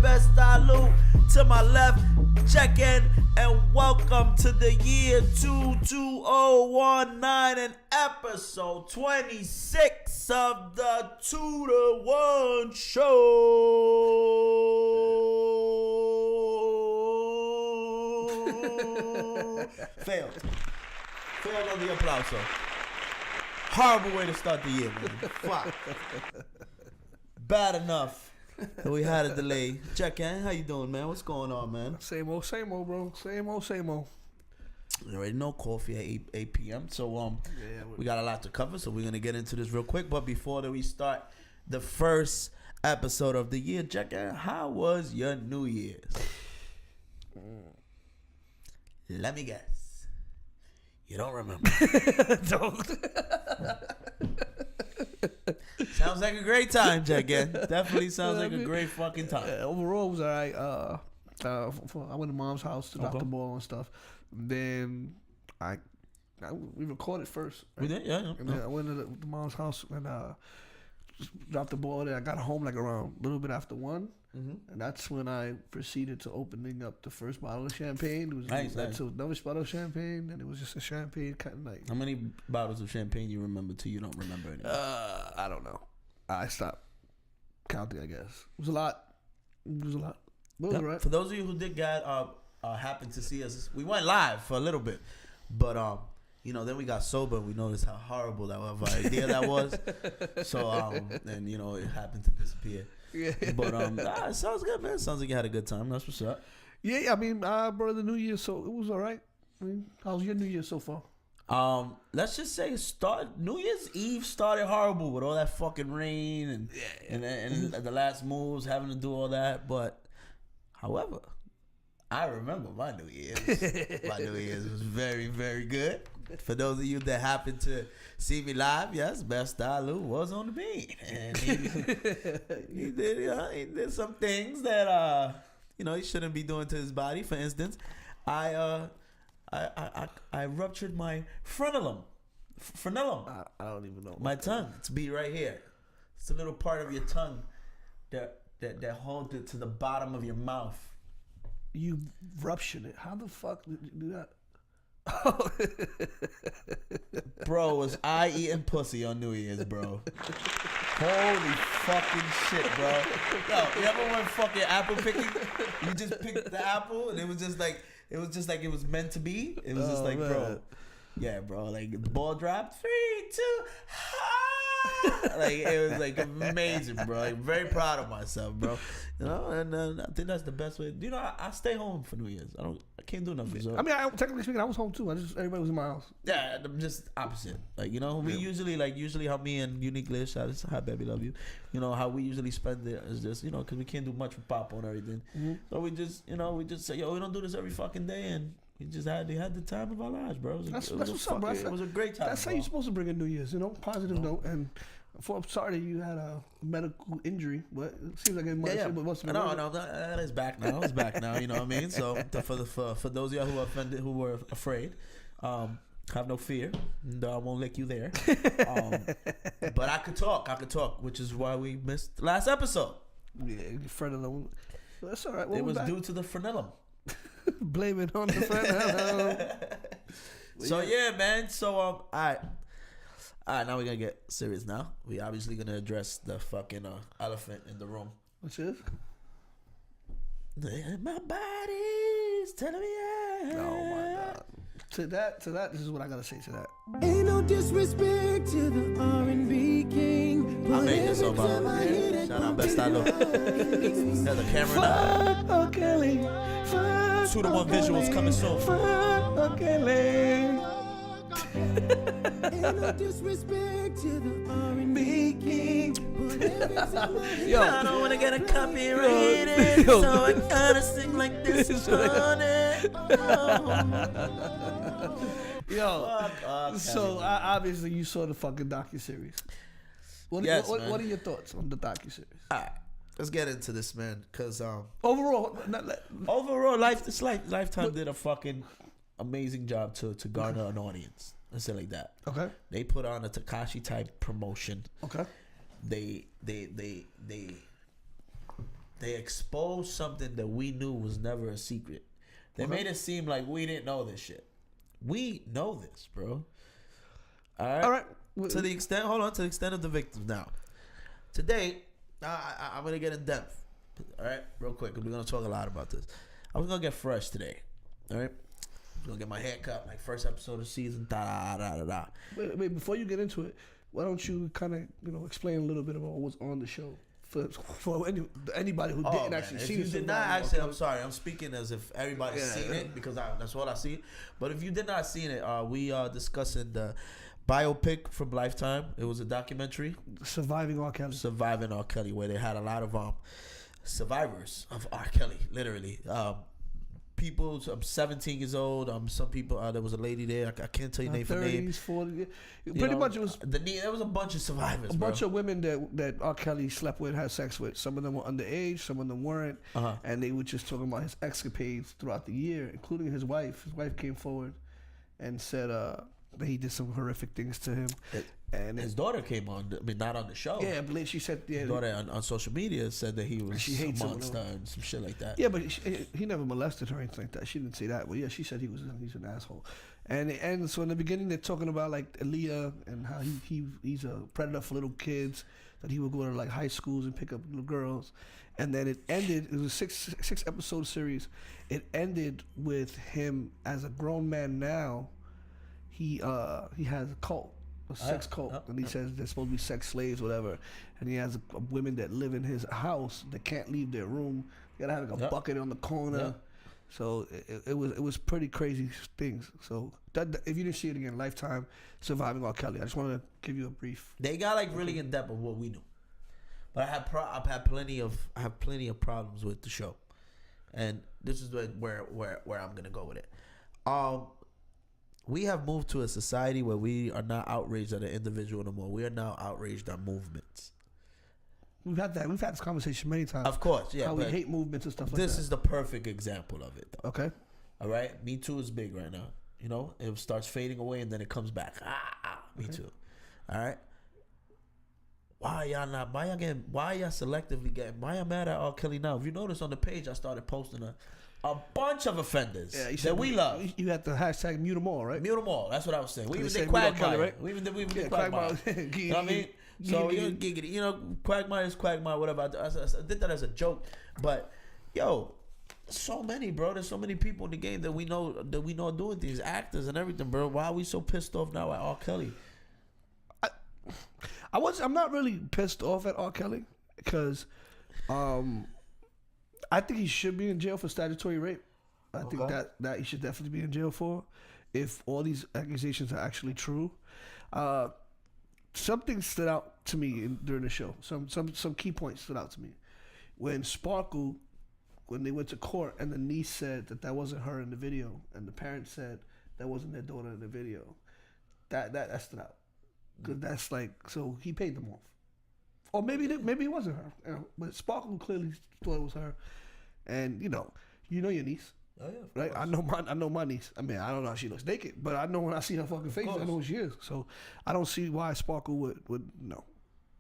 best salute. To my left, check in and welcome to the year 22019 and episode 26 of the 2 to 1 show. Failed on the applauso. Horrible way to start the year, man. Fuck. Bad enough that we had a delay. Check in. How you doing, man? What's going on, man? Same old, bro. Same old. You already know coffee at 8 p.m. So we got a lot to cover, so we're gonna get into this real quick. But before that we start the first episode of the year, check in. How was your New Year's? Let me guess. You don't remember. Don't. Sounds like a great time, check-in. Definitely sounds like a great fucking time. Overall, it was alright. I went to mom's house to drop the ball and stuff. Then we recorded first. Right? We did, yeah. And then I went to the mom's house and just dropped the ball there. I got home like around a little bit after 1. Mm-hmm. And that's when I proceeded to opening up the first bottle of champagne. It was nice. Another bottle of champagne, and it was just a champagne kind of night. How many bottles of champagne you remember till you don't remember anymore? I don't know. I stopped counting, I guess. It was a lot. But it was all right. For those of you who did happen to see us, we went live for a little bit, but then we got sober and we noticed how horrible that idea that was. So and it happened to disappear. Yeah. But it sounds good, man. Sounds like you had a good time. That's what's up. Yeah, I mean, bro, the New Year, so it was all right. I mean, how's your New Year so far? Let's just say New Year's Eve started horrible with all that fucking rain and the last moves having to do all that. But however, I remember my New Year's. My New Year's was very, very good. For those of you that happen to see me live, yes, Best Style Lou was on the beat, and he did some things that he shouldn't be doing to his body. For instance, I ruptured my frenulum. I don't even know. My tongue. It's be right here. It's a little part of your tongue that holds it to the bottom of your mouth. You ruptured it. How the fuck did you do that? Bro, was I eating pussy on New Year's, bro? Holy fucking shit, bro. Yo, you ever went fucking apple picking? You just picked the apple and it was just like it was meant to be. It was just like, man. Bro. Yeah, bro. Like the ball dropped. 3, 2, like it was like amazing, bro. Like, very proud of myself, bro. And I think that's the best way. I stay home for New Year's. I can't do nothing. So. I mean, technically speaking, I was home too. Everybody was in my house. Yeah, I'm just opposite. Like we usually how me and Unique Lish, hi baby, love you. How we usually spend it is just because we can't do much with Papa and everything. Mm-hmm. So we just say we don't do this every fucking day and. We just had the time of our lives, bro. That's what's up, bro. It was a great time. That's how you're supposed to bring in New Year's, positive note. And I'm sorry that you had a medical injury, but it seems like it must have been. No, that is back now. It's back now. You know what I mean? So for those of y'all who are offended, who were afraid, have no fear. I won't lick you there. But I could talk, which is why we missed the last episode. Yeah, frenulum. That's all right. It was due to the frenulum. Blame it on the friend. So yeah, man. So all right. Now we're gonna get serious. Now we obviously gonna address the fucking elephant in the room. What's this? My body's telling me. Oh my god. To that, this is what I gotta say to that. Ain't no disrespect to the R&B king. I made this song by the way. Shout out Best I Know. There's a camera now. 2 to 1 visuals coming soon. Ain't no disrespect to the R&B king. Yo, I don't wanna get a copyrighted, so I gotta sing like this on it. Yo, so obviously you saw the fucking docuseries. What are your thoughts on the docuseries? Alright, let's get into this, man. Cause overall, Lifetime did a fucking amazing job to garner an audience. Let's say it like that. Okay. They put on a Tekashi type promotion. Okay. They they exposed something that we knew was never a secret. They made it seem like we didn't know this shit. We know this, bro. All right. To the extent of the victims now. Today, I'm going to get in depth. All right? Real quick, because we're going to talk a lot about this. I was going to get fresh today. All right? I'm going to get my hair cut, like first episode of season. Wait, before you get into it, why don't you kind of, explain a little bit about what's on the show? For anybody who didn't actually see it. If you did not actually, I'm sorry. I'm speaking as if everybody's seen it because that's what I see. But if you did not see it, we are discussing the biopic from Lifetime. It was a documentary. Surviving R. Kelly, where they had a lot of survivors of R. Kelly, literally. People, I'm 17 years old. Some people, there was a lady there. I can't tell you name for name. 30s, 40s. Pretty much it was. There was a bunch of survivors. Bunch of women that R. Kelly slept with, had sex with. Some of them were underage, some of them weren't. And they were just talking about his escapades throughout the year, including his wife. His wife came forward and said that he did some horrific things to him. And his daughter came on. I mean, not on the show. Yeah, but she said his daughter on social media said that he was a monster and some shit like that. Yeah, but he never molested her or anything like that. She didn't say that. But yeah, she said he's an asshole. And so in the beginning they're talking about like Aaliyah and how he's a predator for little kids, that he would go to like high schools and pick up little girls. And then it ended. It was a six episode series. It ended with him as a grown man now. He has a cult. A sex cult, and he says they're supposed to be sex slaves, whatever. And he has women that live in his house that can't leave their room. You gotta have like a bucket on the corner. So it was pretty crazy things. So that, if you didn't see it again, Lifetime, Surviving R. Kelly. I just want to give you a brief. They got like really in depth of what we knew, but I've had plenty of problems with the show, and this is where I'm gonna go with it. We have moved to a society where we are not outraged at an individual no more. We are now outraged at movements. We've had this conversation many times. Of course, yeah. How we hate movements and stuff like that. This is the perfect example of it, though. Okay. All right? Me Too is big right now. You know? It starts fading away and then it comes back. Me Too. All right? Why y'all selectively getting, why y'all mad at R. Kelly now? If you notice on the page, I started posting a bunch of offenders that we love. You had the hashtag mute them all, right? Mute them all. That's what I was saying. We even did Quagmire, right? We even did Quagmire. You know what I mean? So, Quagmire is Quagmire, whatever. I did that as a joke. But, so many, bro. There's so many people in the game that we know are doing things, actors and everything, bro. Why are we so pissed off now at R. Kelly? I'm not really pissed off at R. Kelly because I think he should be in jail for statutory rape. I think that he should definitely be in jail for, if all these accusations are actually true. Something stood out to me during the show. Some key points stood out to me. When Sparkle, when they went to court and the niece said that wasn't her in the video, and the parents said that wasn't their daughter in the video, that stood out. Because that's like, so he paid them off. Or maybe it wasn't her. But Sparkle clearly thought it was her. And you know your niece. Oh yeah, right. I know my niece. I mean, I don't know how she looks naked, but I know when I see her fucking face, I know who she is. So I don't see why Sparkle would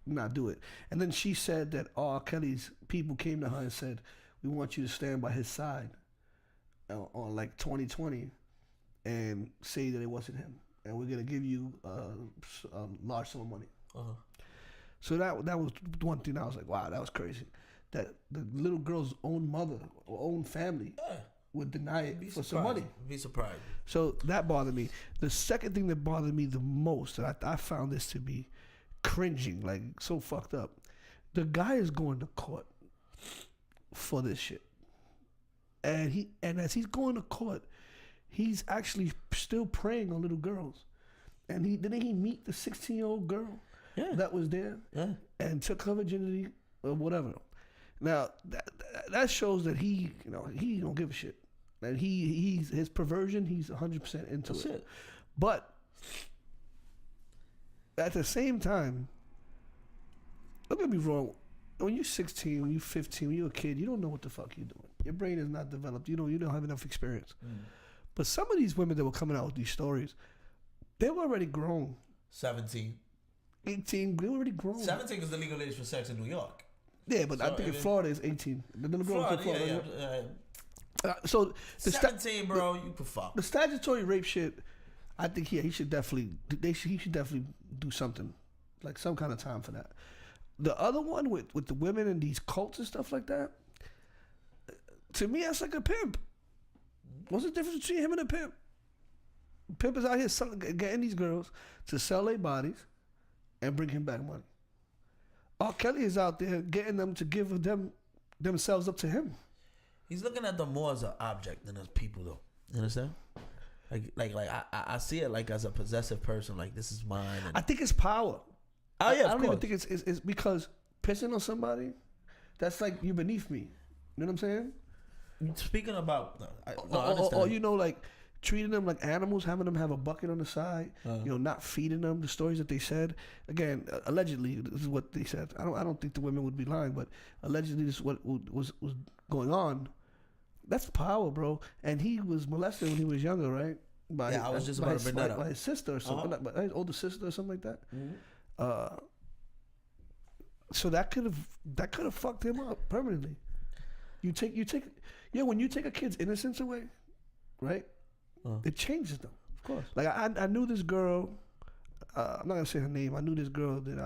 not do it. And then she said that R. Kelly's people came to her and said, "We want you to stand by his side on like 2020 and say that it wasn't him, and we're gonna give you a large sum of money." So that was one thing I was like, wow, that was crazy. That the little girl's own mother or own family would deny it for some money. Be surprised. So that bothered me. The second thing that bothered me the most, and I found this to be cringing, like so fucked up. The guy is going to court for this shit, and as he's going to court, he's actually still preying on little girls. And didn't he meet the 16-year-old girl that was there and took her virginity or whatever. Now that shows that he don't give a shit. And he's his perversion, he's 100% into it. But at the same time, don't get me wrong. When you're 16, when you're 15, when you're a kid, you don't know what the fuck you're doing. Your brain is not developed. You don't have enough experience. But some of these women that were coming out with these stories, they were already grown. 17. 18, they were already grown. 17 is the legal age for sex in New York. Yeah, but I think in Florida it's 18. The little girl was in Florida. So the 17, bro, you can fuck. The statutory rape shit, I think he should definitely do something, like some kind of time for that. The other one with the women and these cults and stuff like that, to me that's like a pimp. What's the difference between him and a pimp? Pimp is out here getting these girls to sell their bodies and bring him back money. R. Kelly is out there getting them to give themselves up to him. He's looking at them more as an object than as people, though. You understand? Like I see it like as a possessive person. Like, this is mine. I think it's power. Oh yeah, I don't even think it's because pissing on somebody, that's like you're beneath me. You know what I'm saying? Speaking about, or you know, like treating them like animals, having them have a bucket on the side, you know, not feeding them. The stories that they said, again, allegedly, this is what they said. I don't think the women would be lying, but allegedly, this is what was going on. That's power, bro. And he was molested when he was younger, right? I was just about to bring that up. By his sister or something, by his older sister or something like that. Mm-hmm. So that could have fucked him up permanently. When you take a kid's innocence away, right? It changes them. Of course. Like I knew this girl. I'm not gonna say her name. I knew this girl that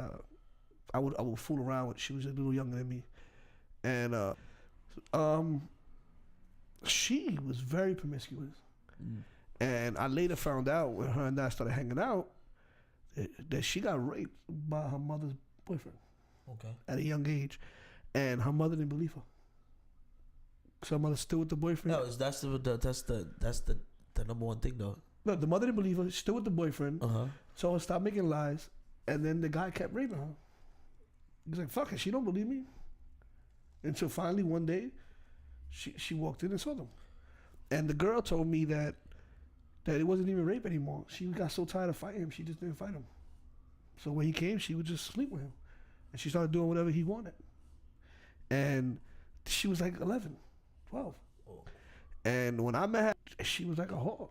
I would fool around with. She was a little younger than me, and she was very promiscuous. And I later found out when her and I started hanging out that she got raped by her mother's boyfriend. Okay. At a young age, and her mother didn't believe her. So her mother still with the boyfriend. No, that's the number one thing though. No, the mother didn't believe her. Still with the boyfriend. So her stopped making lies, and then the guy kept raping her. He's like, "Fuck it, she don't believe me." Until finally one day, she walked in and saw them, and the girl told me that it wasn't even rape anymore. She got so tired of fighting him, she just didn't fight him. So when he came, she would just sleep with him, and she started doing whatever he wanted. And she was like 11, 12. And when I met her, she was like a hog.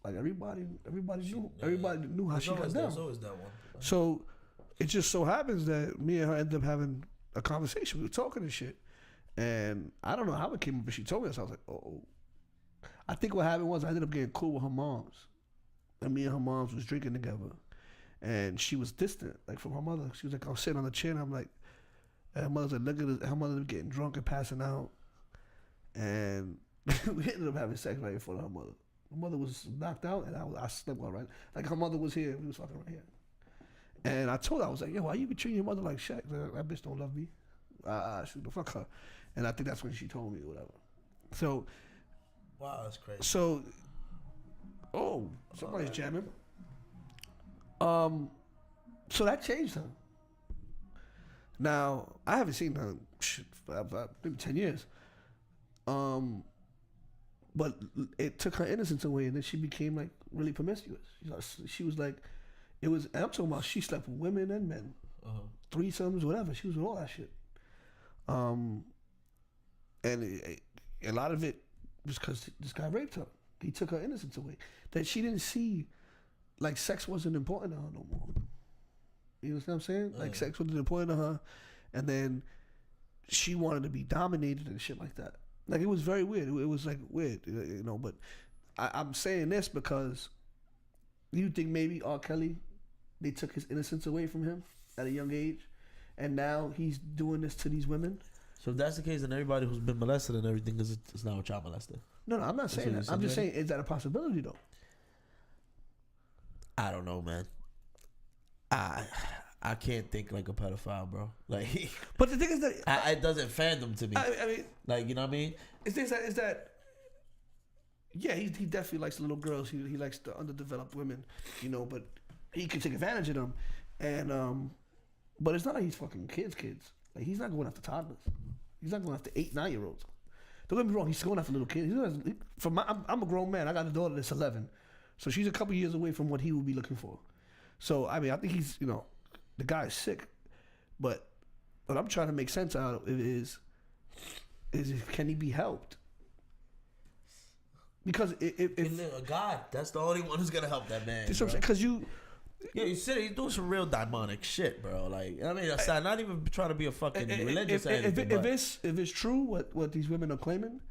Like everybody knew how she got down. There's always that one. So it just so happens that me and her ended up having a conversation. We were talking and shit. And I don't know how it came up, but she told me this. I was like, oh. I think what happened was I ended up getting cool with her moms. And me and her moms was drinking together. And she was distant, like from her mother. She was like, I was sitting on the chair, and I'm like, and her mother's like, look at this. Her mother was getting drunk and passing out. And we ended up having sex right in front of her mother. Her mother was knocked out, and I slept well, right? Like her mother was here, we was fucking right here. And I told her, I was like, yo, why you be treating your mother like Shaq? That bitch don't love me. Shoot, fuck her. And I think that's when she told me or whatever. So, wow, that's crazy. So, somebody's jamming. So that changed her. Now, I haven't seen her for maybe 10 years. But it took her innocence away, and then she became like really promiscuous. She was like, I'm talking about she slept with women and men, threesomes, whatever. She was with all that shit. And a lot of it was because this guy raped her. He took her innocence away. That she didn't see, like, sex wasn't important to her no more. You know what I'm saying? Like, sex wasn't important to her, and then she wanted to be dominated and shit like that. Like, it was very weird. It was like weird, you know. But I'm saying this because you think maybe R. Kelly, they took his innocence away from him at a young age, and now he's doing this to these women. So if that's the case, then everybody who's been molested and everything is now a child molester. No, I'm not saying that. I'm just saying, is that a possibility though? I don't know, man. I can't think like a pedophile, bro. Like, but the thing is that it doesn't fandom to me. I mean, like, you know what I mean? Is that? Yeah, he definitely likes little girls. He likes the underdeveloped women, you know. But he can take advantage of them, and but it's not like he's fucking kids. Like, he's not going after toddlers. He's not going after 8, 9-year-olds. Don't get me wrong. He's going after little kids. I'm a grown man. I got a daughter that's 11, so she's a couple years away from what he would be looking for. So I mean, I think he's, you know, the guy's sick, but what I'm trying to make sense out of it is can he be helped? Because if God, that's the only one who's gonna help that man. Because Yeah, you said he's doing some real demonic shit, bro. Like, I mean, aside, not even trying to be a fucking religious or anything, if it's true what these women are claiming,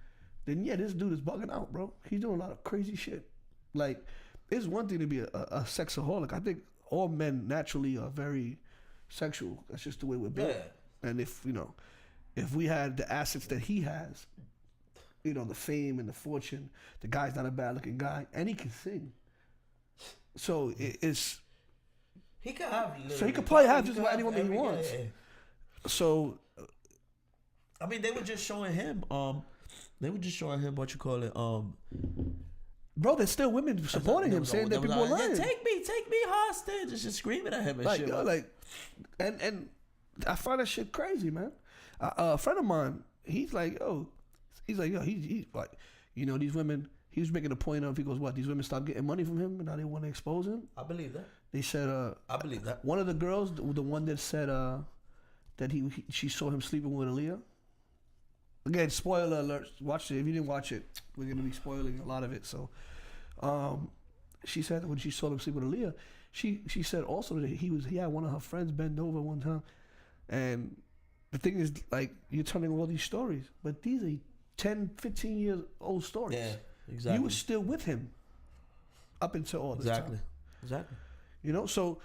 then yeah, this dude is bugging out, bro. He's doing a lot of crazy shit. Like, it's one thing to be a sexaholic. I think all men naturally are very sexual. That's just the way we're built. Yeah. And if we had the assets that he has, the fame and the fortune, the guy's not a bad looking guy, and he can sing. So it's. He could have. So he could probably have just about any woman he wants. Yeah. So, I mean, they were just showing him. What you call it. Bro, there's still women supporting him, saying that people are lying. Yeah, take me hostage. Just screaming at him and like, shit. And I find that shit crazy, man. A friend of mine, he's like, he's like, these women. He was making a point of, he goes, what? These women stopped getting money from him, and now they want to expose him. I believe that. They said, I believe that. One of the girls, the one that said that she saw him sleeping with Aaliyah. Again, spoiler alert. Watch it. If you didn't watch it, we're gonna be spoiling a lot of it. So, she said that when she saw him sleep with Aaliyah, she said also that he had one of her friends bend over one time, and the thing is, like, you're telling all these stories, but these are 10, 15 years old stories. Yeah, exactly. You were still with him up until all this time. Exactly. So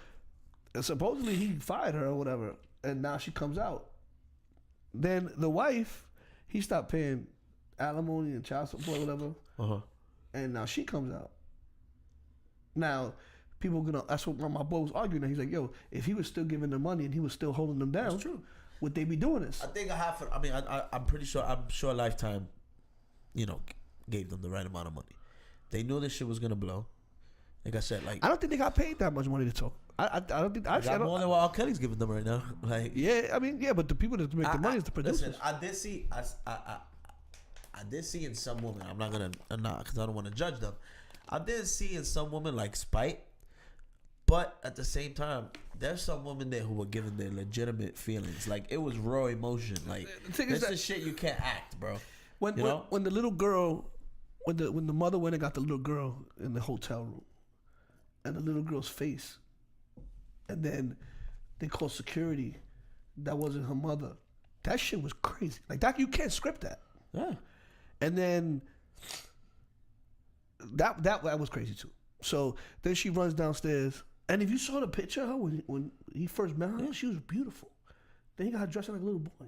supposedly he fired her or whatever, and now she comes out. Then the wife, he stopped paying alimony and child support, whatever, and now she comes out. Now, people are that's what my boy was arguing. He's like, yo, if he was still giving them money and he was still holding them down, that's true. Would they be doing this? I think I'm pretty sure. I'm sure Lifetime, gave them the right amount of money. They knew this shit was gonna blow. Like I said, I don't think they got paid that much money to talk. I don't think. Actually, I got more than what R. Kelly's giving them right now. Like, but the people that make the money is the producers. Listen, I did see in some women. I'm not because I don't want to judge them. I did see in some women like spite, but at the same time, there's some women there who were giving their legitimate feelings. Like, it was raw emotion. Like, this is shit you can't act, bro. When the little girl, when the mother went and got the little girl in the hotel room, and the little girl's face, and then they called security, that wasn't her mother. That shit was crazy. Like, that, you can't script that. Yeah. And then that was crazy too. So then she runs downstairs, and if you saw the picture of her when he first met her, she was beautiful. Then he got her dressed like a little boy.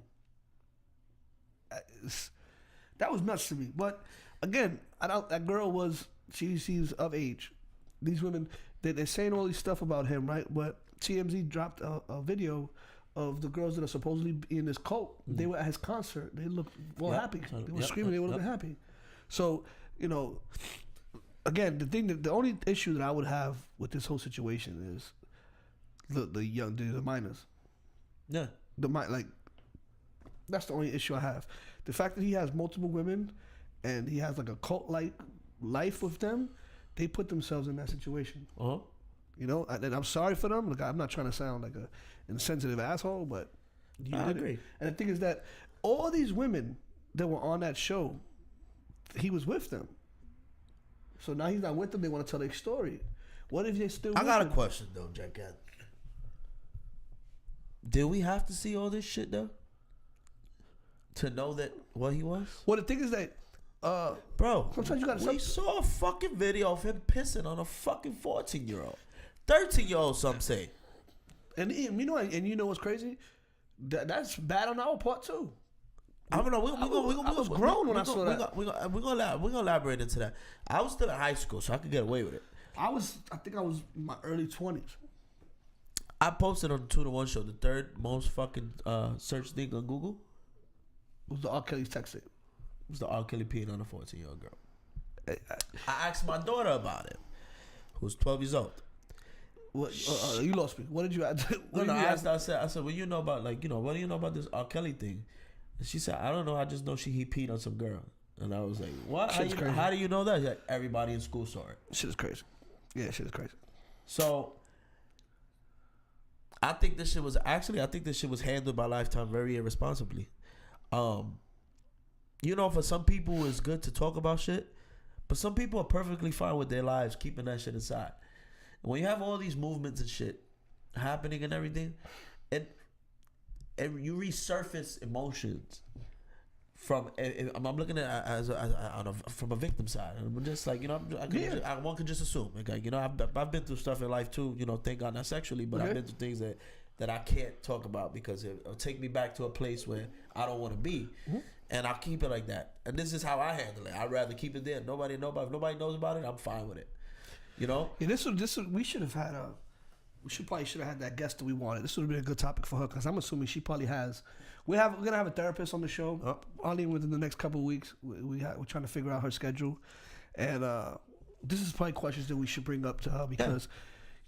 That was nuts to me. But again, that girl she's of age. These women, they're saying all these stuff about him, right? But TMZ dropped a video of the girls that are supposedly in this cult. Mm. They were at his concert. They looked happy. They were screaming. They were looking happy. So, again, the only issue that I would have with this whole situation is the minors. Yeah. That's the only issue I have. The fact that he has multiple women and he has like a cult-like life with them, they put themselves in that situation. Uh-huh. And I'm sorry for them. Look, I'm not trying to sound like a insensitive asshole, but I agree. And the thing is that all these women that were on that show, he was with them. So now he's not with them. They want to tell their story. What if they still? I got a question though, Jacket. Did we have to see all this shit though to know that what he was? Well, the thing is that, bro, sometimes you gotta. We saw a fucking video of him pissing on a fucking 14-year-old, 13-year-old. Some say. And you know what's crazy? That's bad on our part too. I don't know. I was grown when I saw that. We're gonna elaborate into that. I was still in high school, so I could get away with it. I think I was in my early 20s. I posted on the 2 to 1 show the third most fucking search thing on Google. It was the R. Kelly's text it. It was the R. Kelly peeing on a 14-year-old girl. I asked my daughter about it, who's 12 years old. What? You lost me. What did you ask? I said, well, you know about what do you know about this R. Kelly thing? And she said, I don't know. I just know he peed on some girl. And I was like, what? How do you know that? Like, everybody in school saw it. Shit is crazy. Yeah, shit is crazy. So, I think this shit was handled by Lifetime very irresponsibly. For some people it's good to talk about shit, but some people are perfectly fine with their lives keeping that shit inside. when you have all these movements and shit happening and everything, and you resurface emotions from. I'm looking at from a victim side. I'm just like, you know, one could just assume. Like, you know, I've been through stuff in life too. You know, thank God not sexually, but I've been through things that I can't talk about because it'll take me back to a place where I don't want to be. And I'll keep it like that. And this is how I handle it. I'd rather keep it there. If nobody knows about it, I'm fine with it. You know? Yeah, we should have had probably should have had that guest that we wanted. This would have been a good topic for her because I'm assuming she probably has. We're gonna have a therapist on the show. Probably within the next couple of weeks. We're trying to figure out her schedule, and this is probably questions that we should bring up to her because,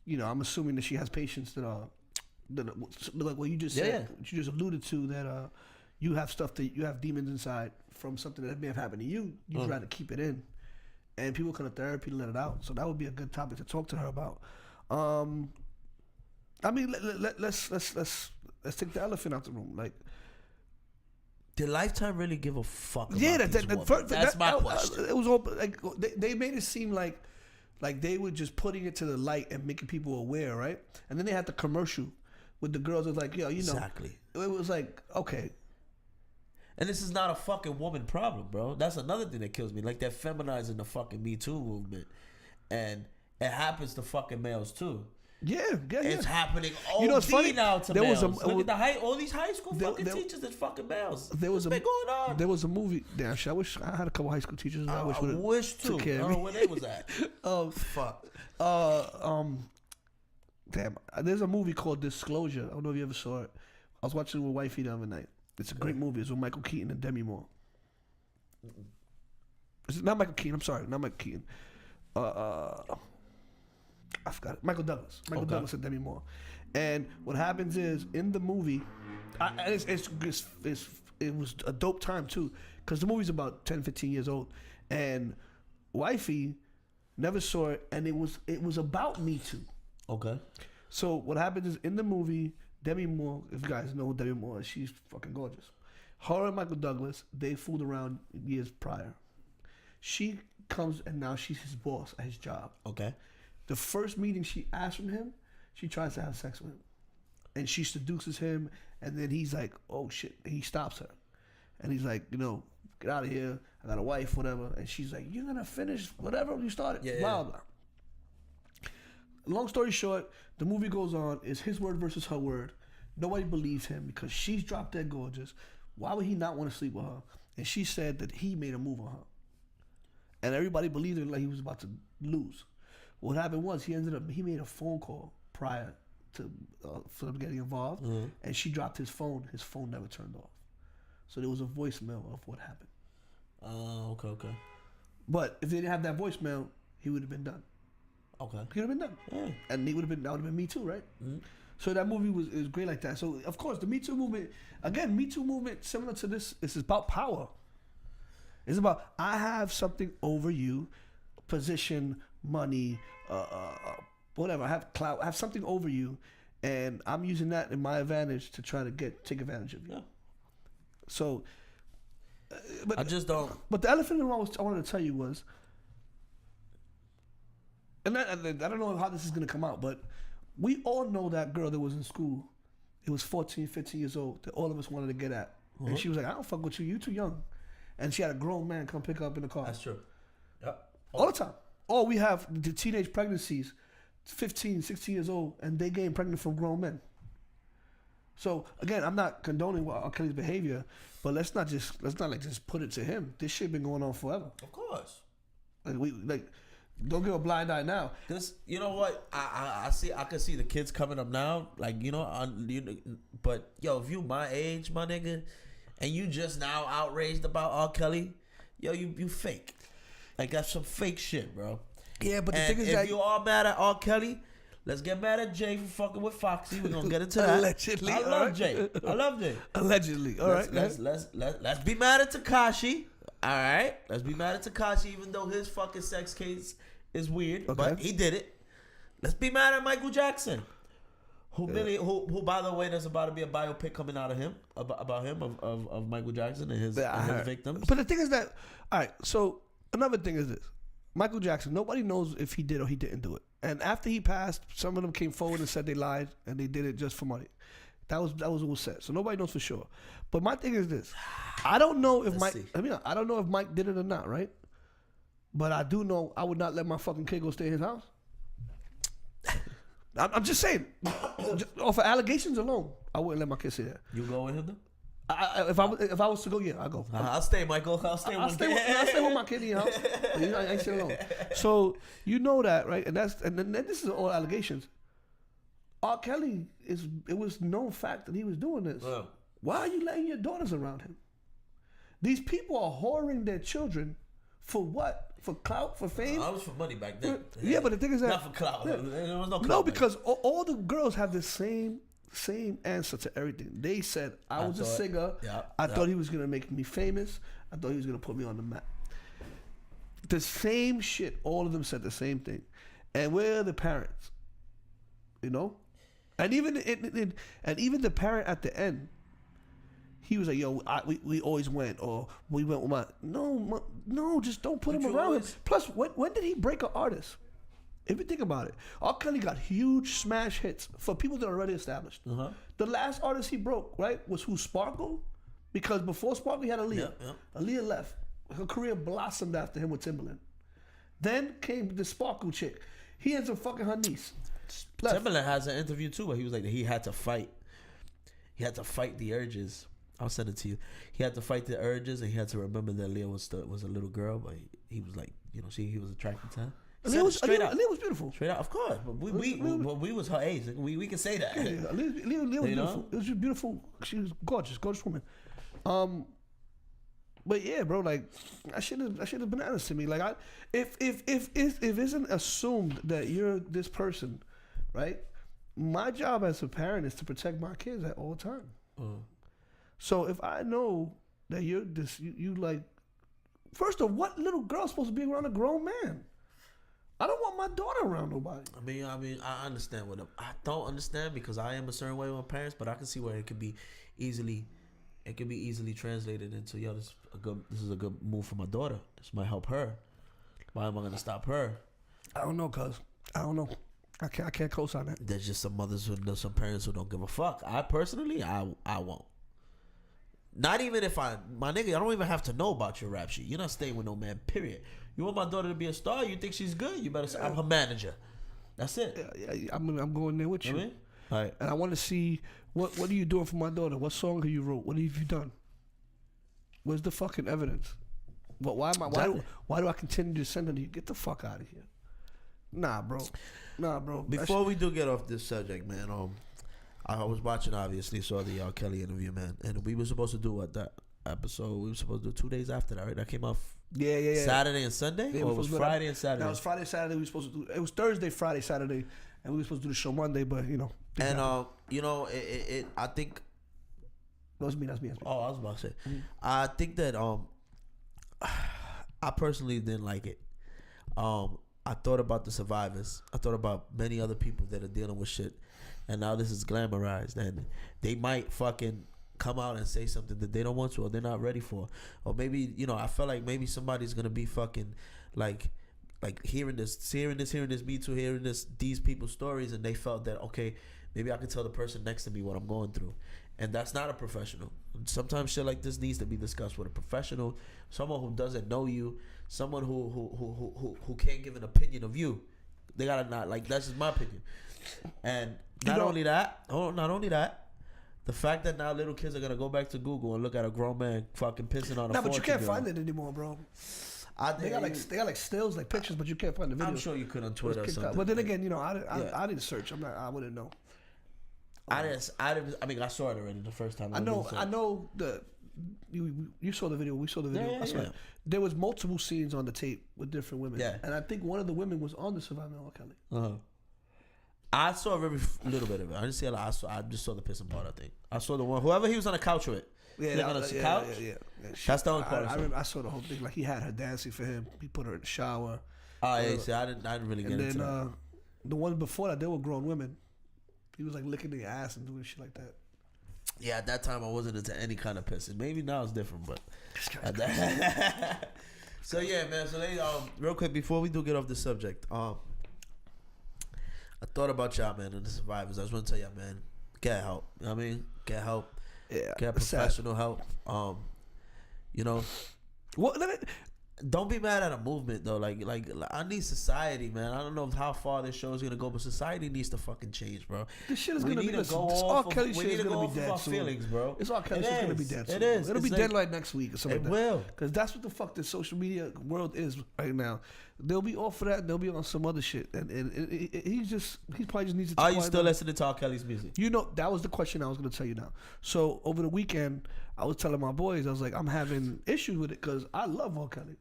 you know, I'm assuming that she has patients that like what you just said. You just alluded to that. You have you have demons inside from something that may have happened to you. You try to keep it in, and people come to therapy to let it out. So that would be a good topic to talk to her about. I mean, let's take the elephant out the room. Like, did Lifetime really give a fuck about that's my question. It was all like they made it seem like they were just putting it to the light and making people aware, right? And then they had the commercial with the girls that was like, yo, you know, exactly. It was like, okay. And this is not a fucking woman problem, bro. That's another thing that kills me. Like, they're feminizing the fucking Me Too movement. And it happens to fucking males, too. Yeah. It's happening you know, it's funny now to males. Look at all these high school fucking teachers that's fucking males. What's been going on? There was a movie. Damn, I wish I had a couple high school teachers. I wish too. I don't know where they was at. Fuck. Damn. There's a movie called Disclosure. I don't know if you ever saw it. I was watching it with wifey the other night. It's a great movie. It's with Michael Keaton and Demi Moore. It's not Michael Keaton. I'm sorry, not Michael Keaton. I forgot it. Michael Douglas. Douglas and Demi Moore. And what happens is in the movie, it was a dope time too, because the movie's about 10, 15 years old, and wifey never saw it, and it was about Me Too. Okay. So what happens is in the movie, Demi Moore, if you guys know who Demi Moore is, she's fucking gorgeous. Her and Michael Douglas, they fooled around years prior. She comes and now she's his boss at his job. Okay. The first meeting she asks from him, she tries to have sex with him. And she seduces him, and then he's like, oh shit. And he stops her. And he's like, you know, get out of here. I got a wife, whatever. And she's like, you're going to finish whatever you started. Blah, blah. Long story short, the movie goes on. It's his word versus her word. Nobody believes him because she's drop dead gorgeous. Why would he not want to sleep with her? And she said that he made a move on her. And everybody believed him like he was about to lose. What happened was he made a phone call prior to for them getting involved, and she dropped his phone. His phone never turned off. So there was a voicemail of what happened. Oh, okay. But if they didn't have that voicemail, he would have been done. Okay. He would have been done. Yeah. And that would have been Me Too, right? Mm-hmm. So that movie was great like that. So of course the Me Too movement, similar to this, is about power. It's about I have something over you, position, money, whatever. I have clout. I have something over you, and I'm using that in my advantage to try to take advantage of you. Yeah. So, but I just don't. But the elephant in the room I wanted to tell you was, and I don't know how this is going to come out, but we all know that girl that was in school. It was 14, 15 years old that all of us wanted to get at. Uh-huh. And she was like, I don't fuck with you. You too young. And she had a grown man come pick her up in the car. That's true. Yep. All the time. Or we have the teenage pregnancies, 15, 16 years old, and they getting pregnant from grown men. So again, I'm not condoning R. Kelly's behavior, but let's not just put it to him. This shit been going on forever. Of course. Don't give a blind eye now. Cause you know what, I can see the kids coming up now, but yo, if you my age, my nigga, and you just now outraged about R. Kelly, yo, you fake. Like that's some fake shit, bro. Yeah, but the thing is if that you all mad at R. Kelly, let's get mad at Jay for fucking with Foxy. We're gonna get into that. Allegedly, I love Jay. Allegedly, all right. Let's be mad at Tekashi. All right, let's be mad at Tekashi, even though his fucking sex case is weird, but he did it. Let's be mad at Michael Jackson, who by the way, there's about to be a biopic coming out of him about him of Michael Jackson and his victims. But the thing is that, all right. So another thing is this: Michael Jackson, nobody knows if he did or he didn't do it. And after he passed, some of them came forward and said they lied and they did it just for money. That was what was said. So nobody knows for sure. But my thing is this: I don't know if I don't know if Mike did it or not, right? But I do know I would not let my fucking kid go stay in his house. I'm just saying, off of allegations alone, I wouldn't let my kid stay there. You go with him though? If I was to go, yeah, I'll go. I'll stay, Michael. I'll stay with my kid in your house. I ain't staying alone. So you know that, right? And then this is all allegations. R. Kelly it was known fact that he was doing this. Why are you letting your daughters around him? These people are whoring their children for what? For clout, for fame? I was for money back then. Yeah, but the thing is that not for clout. Yeah. There was no clout. No, because all the girls have the same answer to everything. They said I was a singer. I thought he was gonna make me famous. I thought he was gonna put me on the map. The same shit. All of them said the same thing. And where are the parents? You know, and even the parent at the end, he was like, "Yo, we always went, or we went with my no, just don't put him around him." Plus, when did he break an artist? If you think about it, R. Kelly got huge smash hits for people that are already established. The last artist he broke, right, was Sparkle, because before Sparkle he had Aaliyah. Aaliyah left. Her career blossomed after him with Timbaland. Then came the Sparkle chick. He ends up fucking her niece. Timbaland has an interview too where he was like, he had to fight. He had to fight the urges. I'll send it to you. He had to fight the urges, and he had to remember that Leah was a little girl, but he was like, he was attracted to her. Aaliyah was beautiful. Straight out, of course. But we was her age. We can say that. Yeah, Aaliyah was beautiful. It was just beautiful. She was gorgeous woman. But yeah, bro, like that shit is bananas to me. Like if isn't assumed that you're this person, right? My job as a parent is to protect my kids at all times. So if I know that you're this, you like, first of all, what little girl's supposed to be around a grown man? I don't want my daughter around nobody. I mean, I understand what I don't understand, because I am a certain way with my parents, but I can see where it could be easily translated into, yo, this is a good move for my daughter. This might help her. Why am I gonna stop her? I don't know, cuz. I don't know. I can't co-sign that. There's just some mothers some parents who don't give a fuck. I personally, I won't. Not even if my nigga, I don't even have to know about your rap shit. You're not staying with no man, period. You want my daughter to be a star? You think she's good? You better say, I'm her manager. That's it. Yeah, I'm going there with you. All right. And I want to see, what are you doing for my daughter? What song have you wrote? What have you done? Where's the fucking evidence? Why do I continue to send her to you? Get the fuck out of here. Nah, bro. Before we do get off this subject, man, I was watching, obviously, saw the R. Kelly interview, man. And we were supposed to do that episode? We were supposed to do 2 days after that, right? That came out Saturday and Sunday? Yeah, or it was Friday and Saturday? No, it was Friday, Saturday. We were supposed to do it was Thursday, Friday, Saturday. And we were supposed to do the show Monday, but, And, I think... That's me. Oh, I was about to say. Mm-hmm. I think that I personally didn't like it. I thought about the survivors. I thought about many other people that are dealing with shit. And now this is glamorized. And they might fucking come out and say something that they don't want to, or they're not ready for. Or maybe, I felt like maybe somebody's going to be fucking like hearing this, Me Too, hearing these people's stories, and they felt that, okay, maybe I can tell the person next to me what I'm going through. And that's not a professional. Sometimes shit like this needs to be discussed with a professional, someone who doesn't know you, someone who can't give an opinion of you. They gotta not, like, that's just my opinion. And not only that, the fact that now little kids are gonna go back to Google and look at a grown man fucking pissing on a 14-year-old. But you can't find it anymore, bro. They got like stills, like pictures, but you can't find the video. I'm sure you could on Twitter or something. But then again, I didn't search. I wouldn't know. I mean, I saw it already the first time. I know you saw the video. We saw the video. Yeah. There was multiple scenes on the tape with different women. Yeah. And I think one of the women was on the Survivor R. Kelly. I saw a very little bit of it. I didn't see a lot. I just saw the pissing part, I think. I saw the one, whoever he was on the couch with. Yeah, on the couch? Yeah. That's the only part I saw the whole thing. Like, he had her dancing for him. He put her in the shower. Oh, yeah. See, I didn't really get into that. The ones before that, they were grown women. He was like licking their ass and doing shit like that. Yeah, at that time I wasn't into any kind of pissing. Maybe now it's different, but So yeah, man. So they real quick before we do get off the subject, I thought about y'all, man, and the survivors. I just want to tell y'all, man, get help. You know what I mean? Get help. Yeah, Get professional help. You know, what? don't be mad at a movement though. Like I need society, man. I don't know how far this show is gonna go, but society needs to fucking change, bro. This shit is We gonna need be to go this off R. of- Kelly we shit need is to go gonna off be of dead our soon. feelings, bro. This R. Kelly It shit is gonna be is. dead It soon. is. It'll It's be like- dead like next week or something It like will. that. Because that's what the fuck the social media world is right now. They'll be off of that. They'll be on some other shit, and he probably just needs to. Are you quiet still down. listening to R. Kelly's music? You know, that was the question I was going to tell you now. So over the weekend, I was telling my boys, I was like, I'm having issues with it because I love R. Kelly.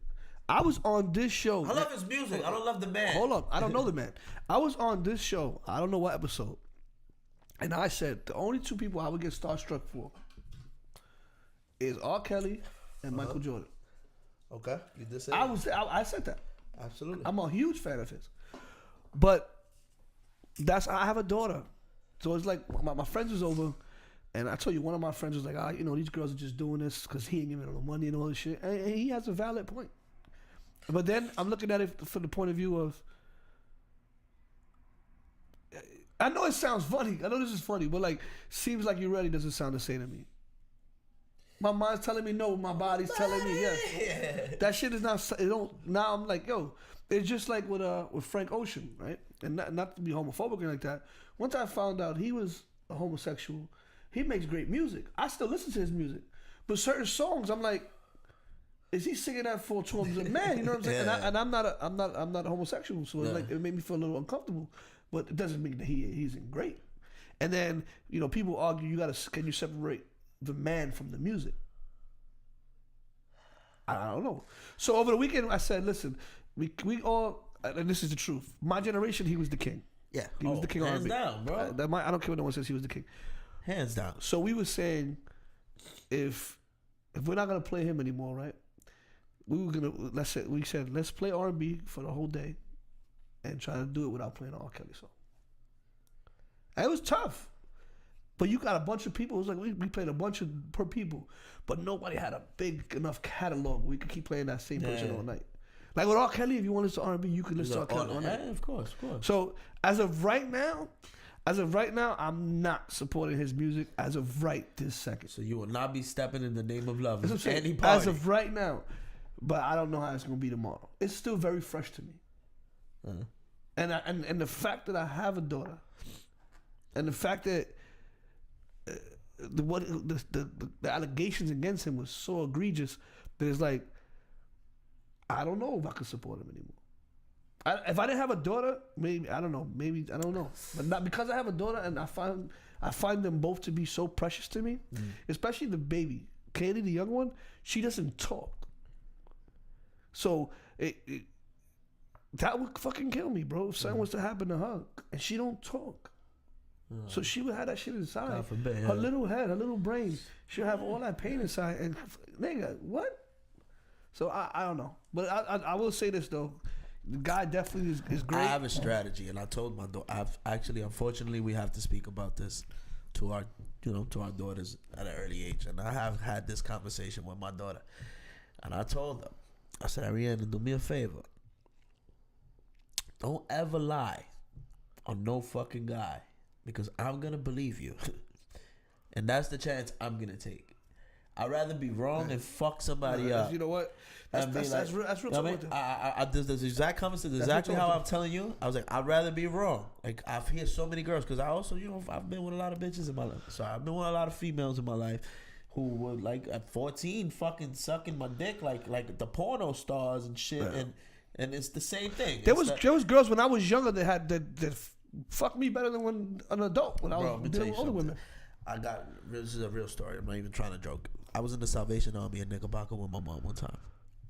I was on this show. I love his music. I don't love the man. Hold on, I don't know the man. I was on this show. I don't know what episode, and I said the only two people I would get starstruck for is R. Kelly and Michael Jordan. Okay, you just said. I said that. Absolutely. I'm a huge fan of his, but I have a daughter, so it's like my friends was over, and I told you one of my friends was like, these girls are just doing this because he ain't giving them no money and all this shit, and he has a valid point. But then I'm looking at it from the point of view of, I know it sounds funny. I know this is funny, but like, seems like you're ready doesn't sound the same to me. My mind's telling me no, my body's telling me yes. That shit is not. It don't. Now I'm like, yo, it's just like with Frank Ocean, right? And not to be homophobic or anything like that. Once I found out he was a homosexual, he makes great music. I still listen to his music, but certain songs, I'm like, is he singing that for to him as a man? You know what I'm saying? Yeah. And I'm not a homosexual, so it's like it made me feel a little uncomfortable. But it doesn't mean that he's great. And then people argue can you separate the man from the music? I don't know. So over the weekend I said, listen, we all, and this is the truth. My generation, he was the king. Yeah, He was the king of hands R&B. down, bro. I don't care what no one says. He was the king. Hands down. So we were saying, if we're not gonna play him anymore, right? We said let's play R&B for the whole day, and try to do it without playing an R. Kelly song. And it was tough, but you got a bunch of people. It was like we played a bunch of per people, but nobody had a big enough catalog where we could keep playing that same person all night. Like with R. Kelly, if you want to listen to R&B, you could listen to R. Kelly all night. Yeah, of course. So as of right now, I'm not supporting his music as of right this second. So you will not be stepping in the name of love That's what I'm in any saying. party. As of right now, but I don't know how it's gonna be tomorrow. It's still very fresh to me, and the fact that I have a daughter, and the fact that the allegations against him was so egregious that it's like I don't know if I could support him anymore. If I didn't have a daughter, maybe I don't know. But not because I have a daughter, and I find them both to be so precious to me, especially the baby, Katie, the young one. She doesn't talk. So that would fucking kill me, bro. If something was to happen to her and she don't talk, so she would have that shit inside. God forbid, her little head, her little brain, she'll have all that pain inside. And nigga, what? So I don't know, but I will say this though, the guy definitely is great. I have a strategy, and I told my daughter. Unfortunately, we have to speak about this to our daughters at an early age, and I have had this conversation with my daughter, and I told them. I said, Ariana, do me a favor. Don't ever lie on no fucking guy because I'm going to believe you. And that's the chance I'm going to take. I'd rather be wrong and fuck somebody up. You know what? That's real talk. This exact conversation, exactly how I'm telling you. I was like, I'd rather be wrong. Like, I've heard so many girls because I also, I've been with a lot of bitches in my life. So I've been with a lot of females in my life who were like at 14 fucking sucking my dick like the porno stars and shit, and it's the same thing. There was girls when I was younger that fucked me better than an adult when I was dealing with older women. This is a real story. I'm not even trying to joke. I was in the Salvation Army in Knickerbocker with my mom one time.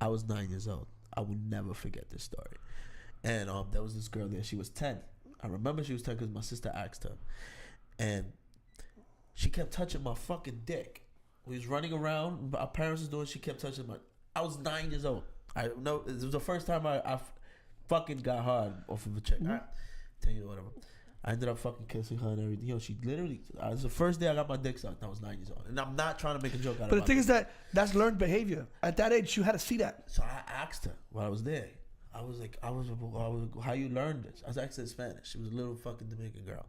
I was 9 years old. I will never forget this story. And there was this girl there. She was 10. I remember she was 10 because my sister asked her, and she kept touching my fucking dick. We was running around. Our parents was doing. She kept touching my. I was 9 years old. I know it was the first time I fucking got hard off of a chick. Right? Tell you whatever. I ended up fucking kissing her and everything. Yo, she literally, it was the first day I got my dick sucked. I was 9 years old. And I'm not trying to make a joke out of it. But the thing is that's learned behavior. At that age, you had to see that. So I asked her while I was there. I was like, how you learned this? I was actually in Spanish. She was a little fucking Dominican girl.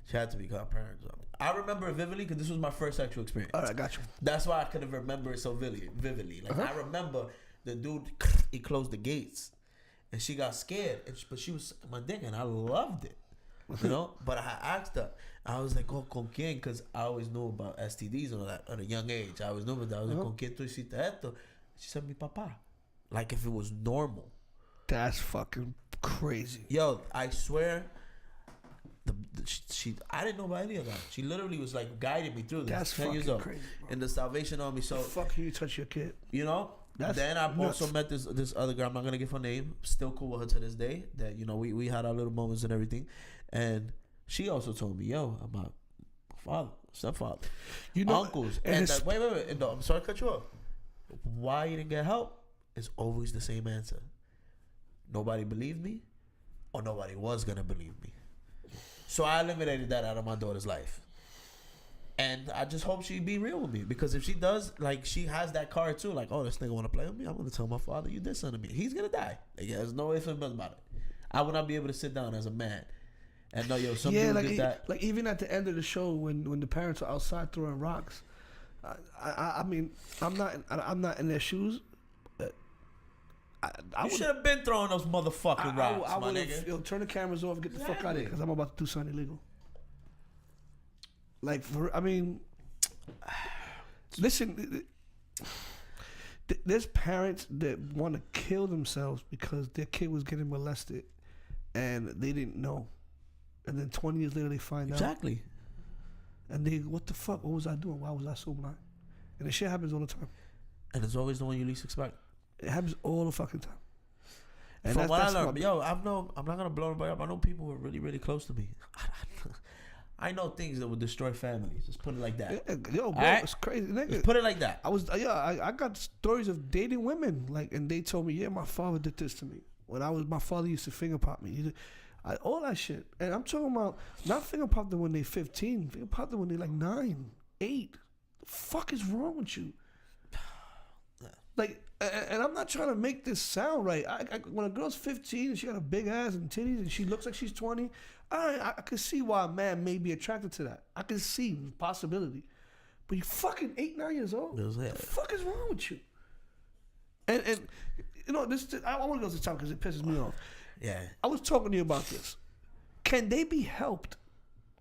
She had to be called parents. I remember it vividly because this was my first sexual experience. All right, I got you. That's why I could remember it so vividly. Like I remember the dude, he closed the gates, and she got scared, but she was sucking my dick, and I loved it. You know, but I asked her. I was like, "Oh, con quién?" Because I always knew about STDs and all that at a young age. I always knew about that. I was like, "Con quién tú hiciste esto?" She said, "Mi papá." Like if it was normal. That's fucking crazy. Yo, I swear. I didn't know about any of that. She literally was like guiding me through this. That's 10 years fucking old, crazy, bro. and the Salvation Army. So fuck you touch your kid. You know. That's then I nuts. also met this other girl. I'm not gonna give her name. Still cool with her to this day. That we had our little moments and everything, and she also told me, "Yo, about father, stepfather, uncles, and wait. And no, I'm sorry to cut you off. Why you didn't get help is always the same answer. Nobody believed me, or nobody was gonna believe me. So I eliminated that out of my daughter's life. And I just hope she be real with me. Because if she does, like, she has that card too. Like, oh, this nigga want to play with me? I'm going to tell my father you did something to me. He's going to die. Like, there's no ifs and buts about it. I would not be able to sit down as a man and know, yo, some dude did that. Like, even at the end of the show when the parents are outside throwing rocks, I mean, I'm not in their shoes. You should have been throwing those motherfucking rocks, my nigga. Turn the cameras off, get the fuck out of here, because I'm about to do something illegal. Like, listen, there's parents that want to kill themselves because their kid was getting molested and they didn't know. And then 20 years later, they find out. Exactly. And they, what the fuck? What was I doing? Why was I so blind? And the shit happens all the time. And it's always the one you least expect. It happens all the fucking time. And from what I learned, I'm not gonna blow everybody up. I know people who are really, really close to me. I know things that would destroy families. Just put it like that. Yo, bro, right? It's crazy, nigga. Just put it like that. I got stories of dating women, like, and they told me, yeah, my father did this to me. My father used to finger pop me. All that shit. And I'm talking about not finger pop them when they 15, finger pop them when they like 9, 8. The fuck is wrong with you? Like, and I'm not trying to make this sound right. When a girl's 15 and she got a big ass and titties and she looks like she's 20, I can see why a man may be attracted to that. I can see the possibility. But you fucking 8, 9 years old. What the fuck is wrong with you? And you know, I want to go to this topic because it pisses me off. Yeah. I was talking to you about this. Can they be helped?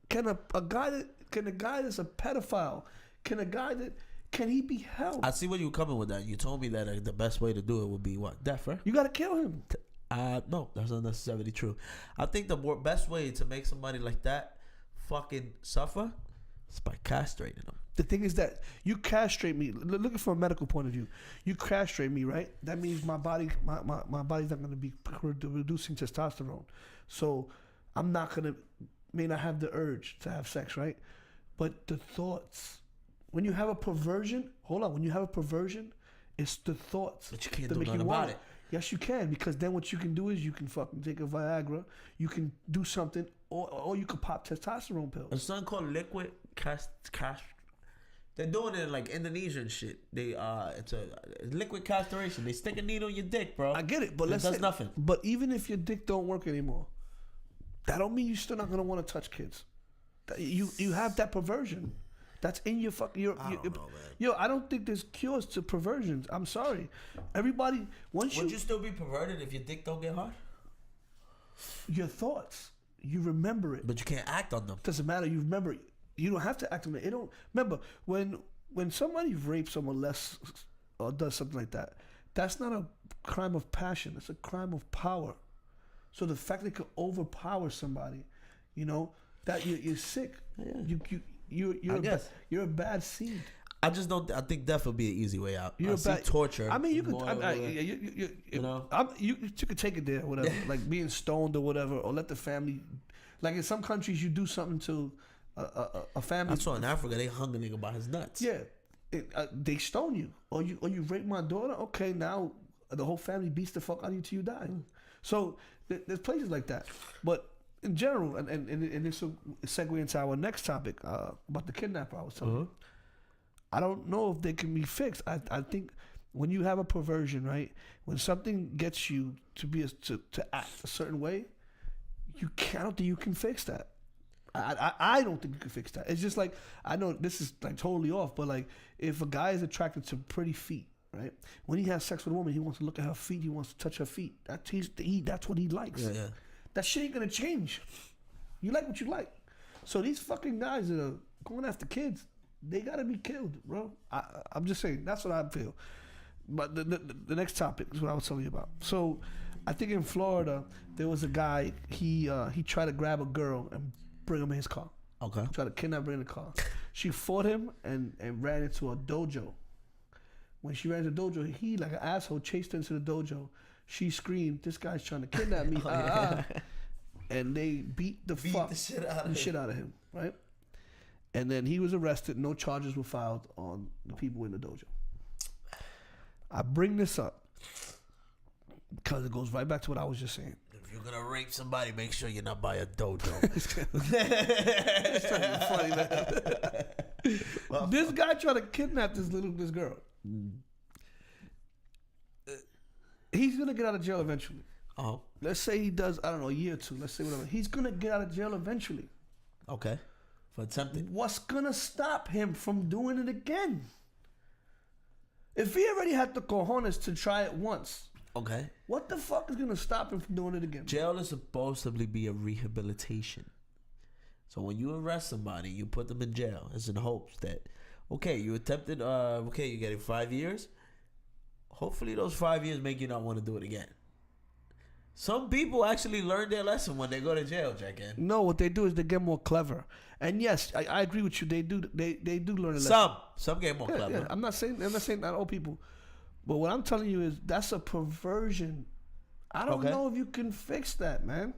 Can a guy that's a pedophile, can he be helped? I see where you're coming with that. You told me that the best way to do it would be what? Death, right? You gotta kill him. No, that's not necessarily true. I think the best way to make somebody like that fucking suffer is by castrating them. The thing is that you castrate me. Looking from a medical point of view, you castrate me, right? That means my body's not going to be reducing testosterone, so I'm may not have the urge to have sex, right? But the thoughts. When you have a perversion, it's the thoughts. But you can't do nothing about it. Yes, you can, because then what you can do is you can fucking take a Viagra, you can do something, or you can pop testosterone pills. There's something called liquid They're doing it like Indonesian shit. It's a liquid castration. They stick a needle in your dick, bro. I get it, but it does nothing. But even if your dick don't work anymore, that don't mean you're still not gonna want to touch kids. You have that perversion. That's in your fucking. I don't know, man. Yo, I don't think there's cures to perversions. I'm sorry. Everybody, would you still be perverted if your dick don't get hard? Your thoughts, you remember it, but you can't act on them. Doesn't matter. You remember it. You don't have to act on it. It don't. Remember when somebody rapes or molests or does something like that. That's not a crime of passion. It's a crime of power. So the fact that it could overpower somebody, you know, that you're sick. Yeah. You're a bad seed. I just don't. I think death would be an easy way out. I see torture. I mean, you could. You know, you could take it there, whatever. Like being stoned or whatever, or let the family. Like in some countries, you do something to a family. I saw in Africa they hung a nigga by his nuts. Yeah, they stone you, or you rape my daughter. Okay, now the whole family beats the fuck out of you till you die. So there's places like that, but in general, and this will segue into our next topic about the kidnapper I was telling you. I don't know if they can be fixed. I think when you have a perversion, right? When something gets you to act a certain way, I don't think you can fix that. I don't think you can fix that. It's just like, I know this is like totally off, but like if a guy is attracted to pretty feet, right? When he has sex with a woman, he wants to look at her feet. He wants to touch her feet. That's what he likes. Yeah. That shit ain't gonna change. You like what you like. So these fucking guys that are going after kids, they gotta be killed, bro. I'm just saying. That's what I feel. But the next topic is what I was telling you about. So I think in Florida there was a guy. He tried to grab a girl and bring him in his car. Okay. Tried to kidnap her in the car. She fought him and ran into a dojo. When she ran into the dojo, he like an asshole chased her into the dojo. She screamed, "This guy's trying to kidnap me!" And they beat the shit out of him, right? And then he was arrested. No charges were filed on the people in the dojo. I bring this up because it goes right back to what I was just saying. If you're gonna rape somebody, make sure you're not by a dojo. It's trying to be funny, man. Well, this guy tried to kidnap this girl. He's gonna get out of jail eventually. Oh. Let's say he does, I don't know, a year or two. Let's say whatever. He's gonna get out of jail eventually. Okay. For attempting. What's gonna stop him from doing it again? If he already had the cojones to try it once, okay, what the fuck is gonna stop him from doing it again? Jail is supposed to be a rehabilitation. So when you arrest somebody, you put them in jail. It's in hopes that, okay, you attempted, you're getting 5 years. Hopefully those 5 years make you not want to do it again. Some people actually learn their lesson when they go to jail, Jack-in. No, what they do is they get more clever. And yes, I agree with you. They do learn a lesson. Some get more clever. Yeah. I'm not saying not all people. But what I'm telling you is that's a perversion. I don't know if you can fix that, man.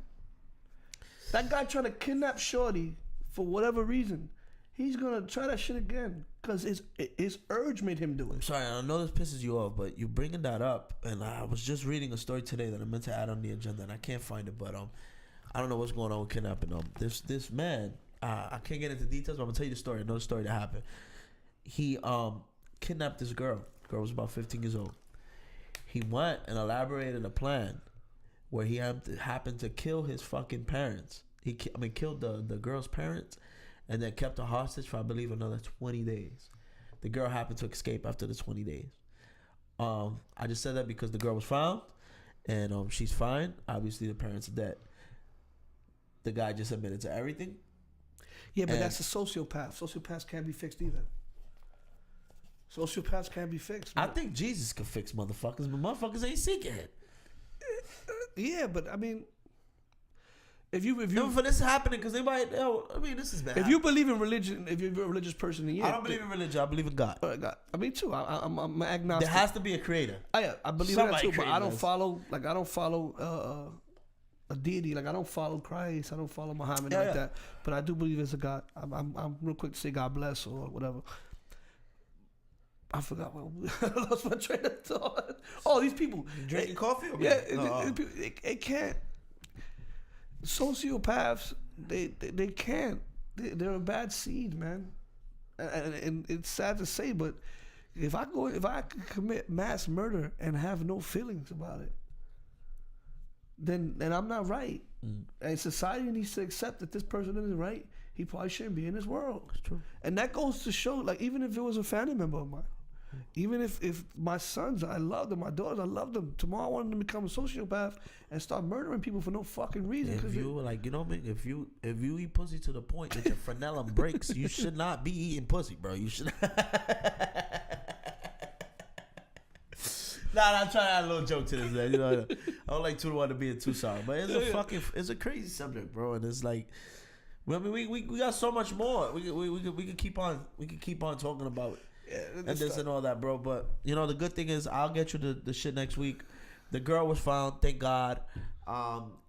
That guy trying to kidnap Shorty for whatever reason, he's gonna try that shit again because his urge made him do it. I'm sorry, I know this pisses you off, but you bringing that up, and I was just reading a story today that I meant to add on the agenda, and I can't find it, but I don't know what's going on with kidnapping. This man, I can't get into details, but I'm gonna tell you the story. I know the story that happened. He kidnapped this girl. The girl was about 15 years old. He went and elaborated a plan where he happened to kill his fucking parents. He killed the girl's parents, and then kept her hostage for, I believe, another 20 days. The girl happened to escape after the 20 days. I just said that because the girl was found, and she's fine. Obviously, the parents are dead. The guy just admitted to everything. Yeah, but that's a sociopath. Sociopaths can't be fixed either. Sociopaths can't be fixed, man. I think Jesus could fix motherfuckers, but motherfuckers ain't seeking it. Yeah, but I mean, if you for this happening, because this is bad. If you believe in religion, if you're a religious person, I don't believe in religion. I believe in God. God. I mean, too. I'm agnostic. There has to be a creator. I believe in that too, but I don't follow a deity. Like I don't follow Christ. I don't follow Muhammad that. But I do believe there's a God. I'm real quick to say God bless or whatever. I forgot. I lost my train of thought. Oh, these people drinking coffee. Yeah, it can't. Sociopaths, they can't. They're a bad seed, man. And it's sad to say, but if I could commit mass murder and have no feelings about it, then I'm not right. And society needs to accept that this person isn't right. He probably shouldn't be in this world. That's true. And that goes to show, like, even if it was a family member of mine, even if my sons, I love them, my daughters, I love them. Tomorrow I want them to become a sociopath and start murdering people for no fucking reason. If you if you eat pussy to the point that your frenulum breaks, you should not be eating pussy, bro. You should. I'm trying to add a little joke to this, man. You know, I don't like 2 to 1 to be in Tucson, but it's a crazy subject, bro. And it's like, I mean, we got so much more. We could keep on talking about. And this and all that, bro. But the good thing is, I'll get you the shit next week. The girl was found, thank God.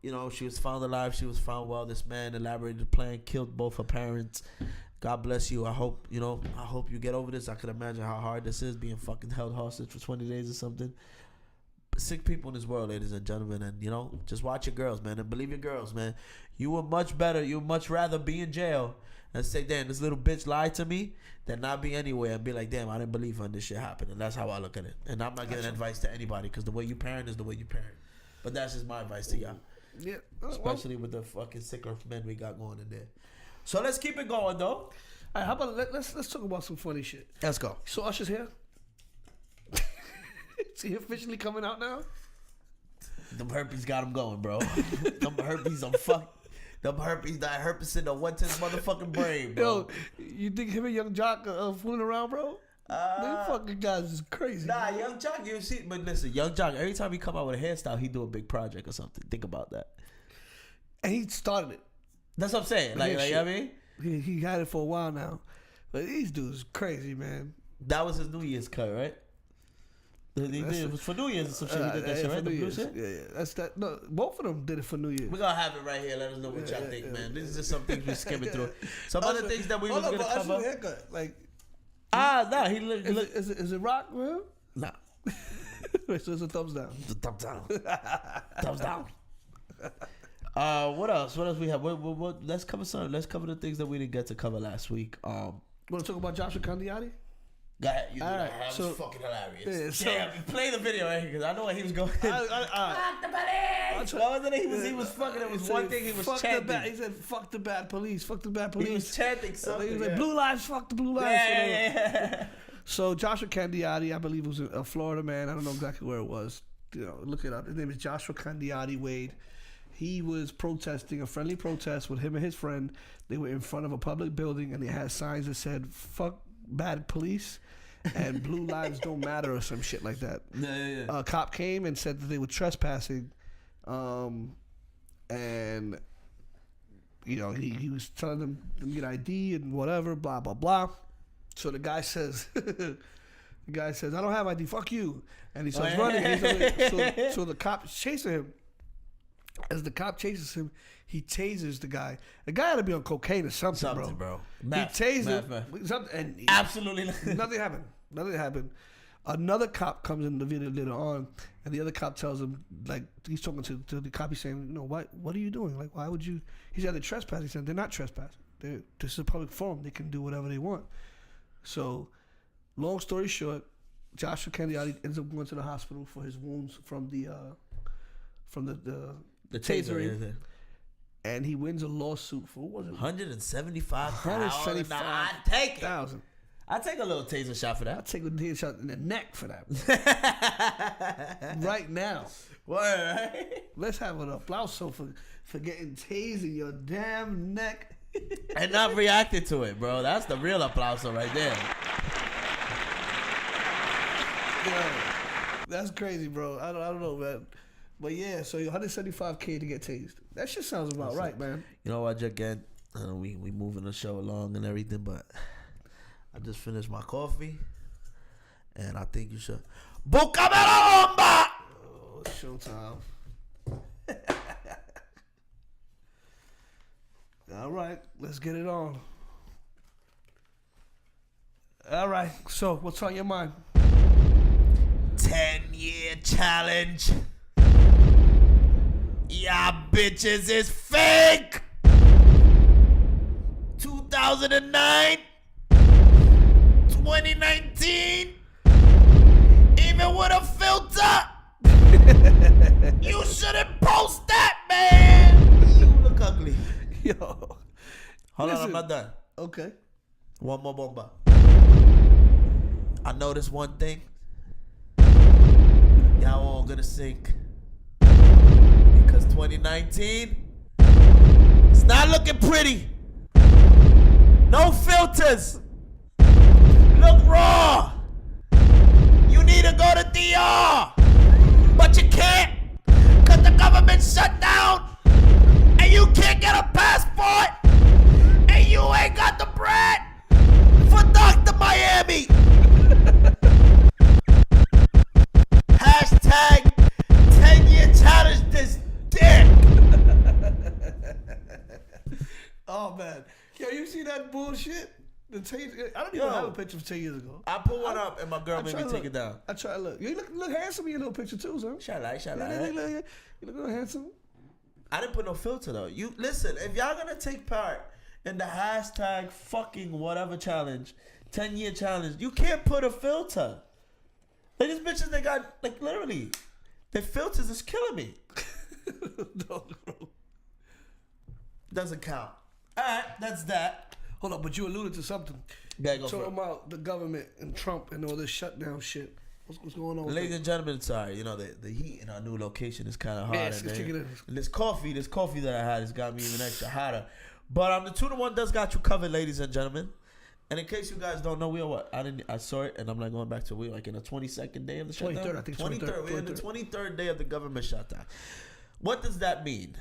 She was found alive. She was found well. This man elaborated the plan, killed both her parents. God bless you. I hope you get over this. I could imagine how hard this is, being fucking held hostage for 20 days or something. sick people in this world, ladies and gentlemen, and you know, just watch your girls, man, and believe your girls, man. You would much rather be in jail and say, damn, this little bitch lied to me, than not be anywhere and be like, damn, I didn't believe her and this shit happened. And that's how I look at it. And I'm not giving advice to anybody because the way you parent is the way you parent. But that's just my advice to y'all. Yeah, especially with the fucking sicker men we got going in there. So let's keep it going, though. All right, how about let's talk about some funny shit. Let's go. So Usher's here. Is he officially coming out now? Them herpes got him going, bro. Them herpes on fuck. Them herpes, that herpes in the went to his motherfucking brain, bro. Yo, you think him and Young Jock are fooling around, bro? Them fucking guys is crazy. Nah, bro. Young Jock, you see, but listen, Young Jock, every time he come out with a hairstyle, he do a big project or something. Think about that. And he started it. That's what I'm saying. Like you know what I mean? He had it for a while now. But these dudes crazy, man. That was his New Year's cut, right? It was for New Year's or some shit. He did that shit, right? The blue shit? Yeah. That's that. No, both of them did it for New Year's. We're going to have it right here. Let us know what y'all think, man. This is just some things we're skimming through. Some other things that we was going to cover. Haircut, like, nah. He look. Is it rock, man? Nah. So it's a thumbs down. It's a thumbs down. Thumbs down. What else? What else we have? What, let's cover some. Let's cover the things that we didn't get to cover last week. Want to talk about Joshua Candiati? Go ahead. You do that. That was fucking hilarious. Yeah, play the video right here because I know where he was going. Fuck the police! What was it? He was fucking. It was one thing he was chanting. He said, "Fuck the bad police. Fuck the bad police." He was chanting something. He was like, "Blue lives. Fuck the blue lives." Yeah. So Joshua Candiati, I believe, was a Florida man. I don't know exactly where it was. You know, look it up. His name is Joshua Candiati Wade. He was protesting a friendly protest with him and his friend. They were in front of a public building and they had signs that said "Fuck bad police" and "Blue lives don't matter" or some shit like that. Yeah. A cop came and said that they were trespassing, and you know he was telling them to get ID and whatever, blah blah blah. So the guy says, "I don't have ID. Fuck you!" And he starts running. So the cop is chasing him. As the cop chases him, he tases the guy. The guy had to be on cocaine or something, bro. He tased him. And absolutely nothing happened. Nothing happened. Another cop comes in the video later on, and the other cop tells him, like, he's talking to the cop. He's saying, you know, what are you doing? Like, why would you? He said they're trespassing. He said they're not trespassing. This is a public forum. They can do whatever they want. So, long story short, Joshua Candiati ends up going to the hospital for his wounds from the tasering, and he wins a lawsuit for what was it? $175,000. I take it. I take a little taser shot for that. I take a taser shot in the neck for that. Right now. Word, right? Let's have an applause for getting tased in your damn neck and not reacting to it, bro. That's the real applause right there. Yeah, that's crazy, bro. I don't know, man. But yeah, so $175K to get tased. That shit sounds about right, man. You know what, again, we moving the show along and everything, but I just finished my coffee, and I think you should. Bucameromba! Oh, it's showtime. All right, let's get it on. All right, so what's on your mind? 10-year challenge. Yeah, bitches is fake. 2009, 2019, even with a filter. You shouldn't post that, man. You look ugly. Yo. Hold on, I'm not done. Okay. One more bomba. I noticed one thing. Y'all all gonna sink. Because 2019, it's not looking pretty. No filters. Look raw. You need to go to DR. But you can't. Because the government shut down. And you can't get a passport. And you ain't got the bread for Dr. Miami. Hashtag 10-year challenge this dick. Oh man, yo, you see that bullshit? The 10 years. I don't even have a picture of 10 years ago. I put one up and my girl made me take it down. I try to look. You look handsome in your little picture too, son. Shalai. You look handsome. I didn't put no filter though. You listen, if y'all gonna take part in the hashtag fucking whatever challenge, 10-year challenge, you can't put a filter. Like these bitches, they got like literally, their filters is killing me. Doesn't count. All right, that's that. Hold on, but you alluded to something. Yeah, go talking about the government and Trump and all this shutdown shit. What's going on? Ladies and gentlemen, sorry, you know the heat in our new location is kind of hot. Yeah, and this coffee that I had has got me even extra hotter. But the 2-to-1 does got you covered, ladies and gentlemen. And in case you guys don't know, we are what? I saw it, and I'm like going back to we like in the 22nd day of the shutdown. 23rd, I think. 23rd. We're in the 23rd day of the government shutdown. What does that mean?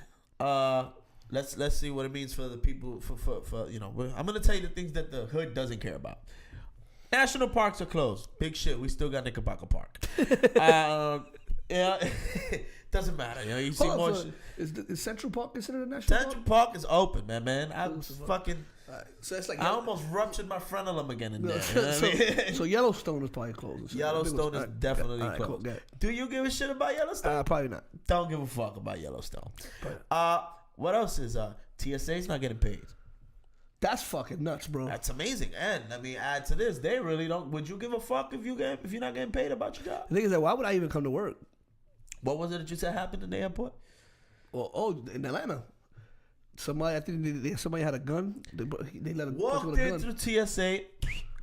Let's see what it means for the people. For you know, I'm gonna tell you the things that the hood doesn't care about. National parks are closed. Big shit. We still got Knickerbocker Park. Yeah, doesn't matter. You know, you see more shit. Is Central Park considered a national park? Central Park is open, man. I was fucking. Right. So it's like I almost ruptured my frenulum again in there. You know what I mean? So Yellowstone is probably closed. Yellowstone is definitely closed. Cool, do you give a shit about Yellowstone? Probably not. Don't give a fuck about Yellowstone. What else is TSA's not getting paid? That's fucking nuts, bro. That's amazing. And I mean, add to this, they really don't. Would you give a fuck if you're not getting paid about your job? The thing is that why would I even come to work? What was it that you said happened in the airport? Well, in Atlanta, somebody somebody had a gun. They let a walked in through TSA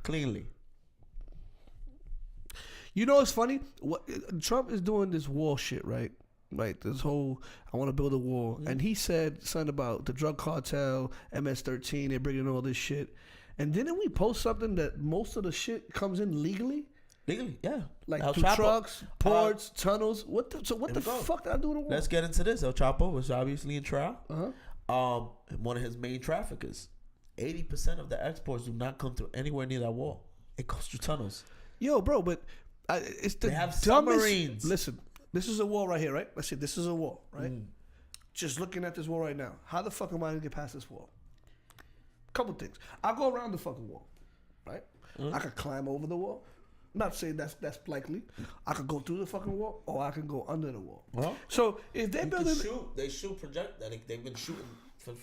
cleanly. You know what's funny? Trump is doing this wall shit, right? Right, this whole I want to build a wall, and he said something about the drug cartel, MS-13. They're bringing all this shit, and didn't we post something that most of the shit comes in legally? Legally, yeah. Like through trucks, ports, tunnels. What the fuck did I do to the wall? Let's get into this. El Chapo was obviously in trial. One of his main traffickers. 80% of the exports do not come through anywhere near that wall. It goes through tunnels. Yo, bro, but it's the they have dumbest. submarines. Listen. This is a wall right here, right? Let's see. This is a wall, right? Just looking at this wall right now. How the fuck am I going to get past this wall? Couple things. I'll go around the fucking wall, right? I could climb over the wall. I'm not saying that's likely. I could go through the fucking wall, or I can go under the wall. So if they're building... They shoot projectile. They've been shooting for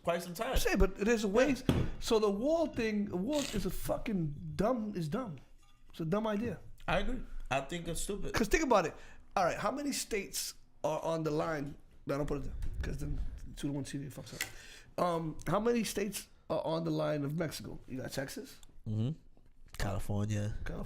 quite some time. I'm saying, but there's ways. So the wall is a fucking dumb. It's dumb. It's a dumb idea. I agree. I think it's stupid. Because think about it. All right, how many states are on the line? No, don't put it there, because then 2-to-1 CD fucks up. How many states are on the line of Mexico? You got Texas? California. No,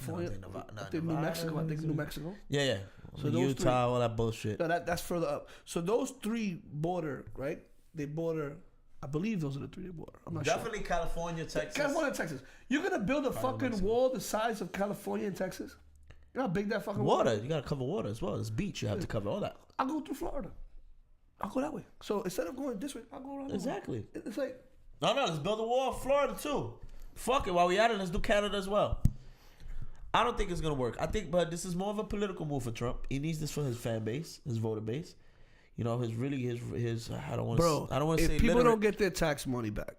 I think New Mexico. I think New Mexico. Yeah. So Utah, all that bullshit. No, that's further up. So those three border, right? They border. I believe those are the three they border. I'm not Definitely sure. California, Texas. California and Texas. You're going to build a fucking wall the size of California and Texas? You know how big that fucking water. You gotta cover water as well. There's beach. You have to cover all that. I'll go through Florida. I'll go that way. So instead of going this way, I'll go around. Exactly. It's like no. Let's build a wall in Florida too. Fuck it. While we at it, let's do Canada as well. I don't think it's gonna work. I think, but this is more of a political move for Trump. He needs this for his fan base, his voter base. You know, his. I don't want to. I don't want to say. If people don't get their tax money back.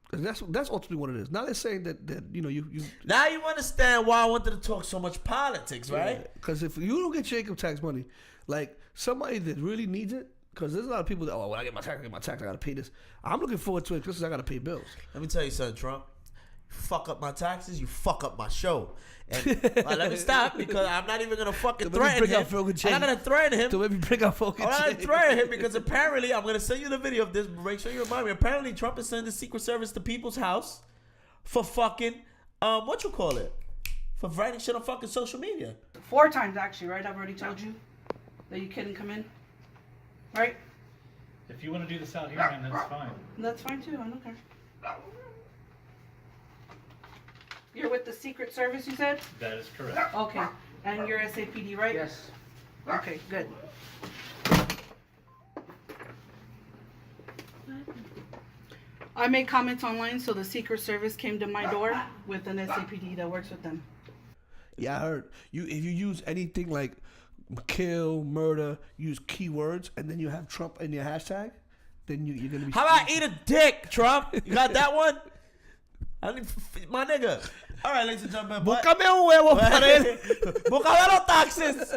That's ultimately what it is. Now they're saying that you know you. Now you understand why I wanted to talk so much politics, right? Because if you don't get your income tax money, like somebody that really needs it, because there's a lot of people that when I get my tax, I gotta pay this. I'm looking forward to it because I gotta pay bills. Let me tell you something, Trump. Fuck up my taxes, you fuck up my show. And let me stop because I'm not even gonna fucking threaten him. I'm not gonna threaten him. So let me bring up fucking I'm not gonna threaten him because apparently I'm gonna send you the video of this. Make sure you remind me. Apparently Trump is sending the Secret Service to people's house for fucking what you call it? For writing shit on fucking social media. 4 times actually, right? I've already told you that you couldn't come in, right? If you want to do this out here, man, that's fine. That's fine too. I don't care. You're with the Secret Service, you said? That is correct. Okay. And you're SAPD, right? Yes. Okay, good. I made comments online, so the Secret Service came to my door with an SAPD that works with them. Yeah, I heard. If you use anything like kill, murder, use keywords, and then you have Trump in your hashtag, then you're going to be... How about eat a dick, Trump? You got that one? My nigga. All right, ladies and gentlemen. Búscame un huevo para él. Búscame los taxes.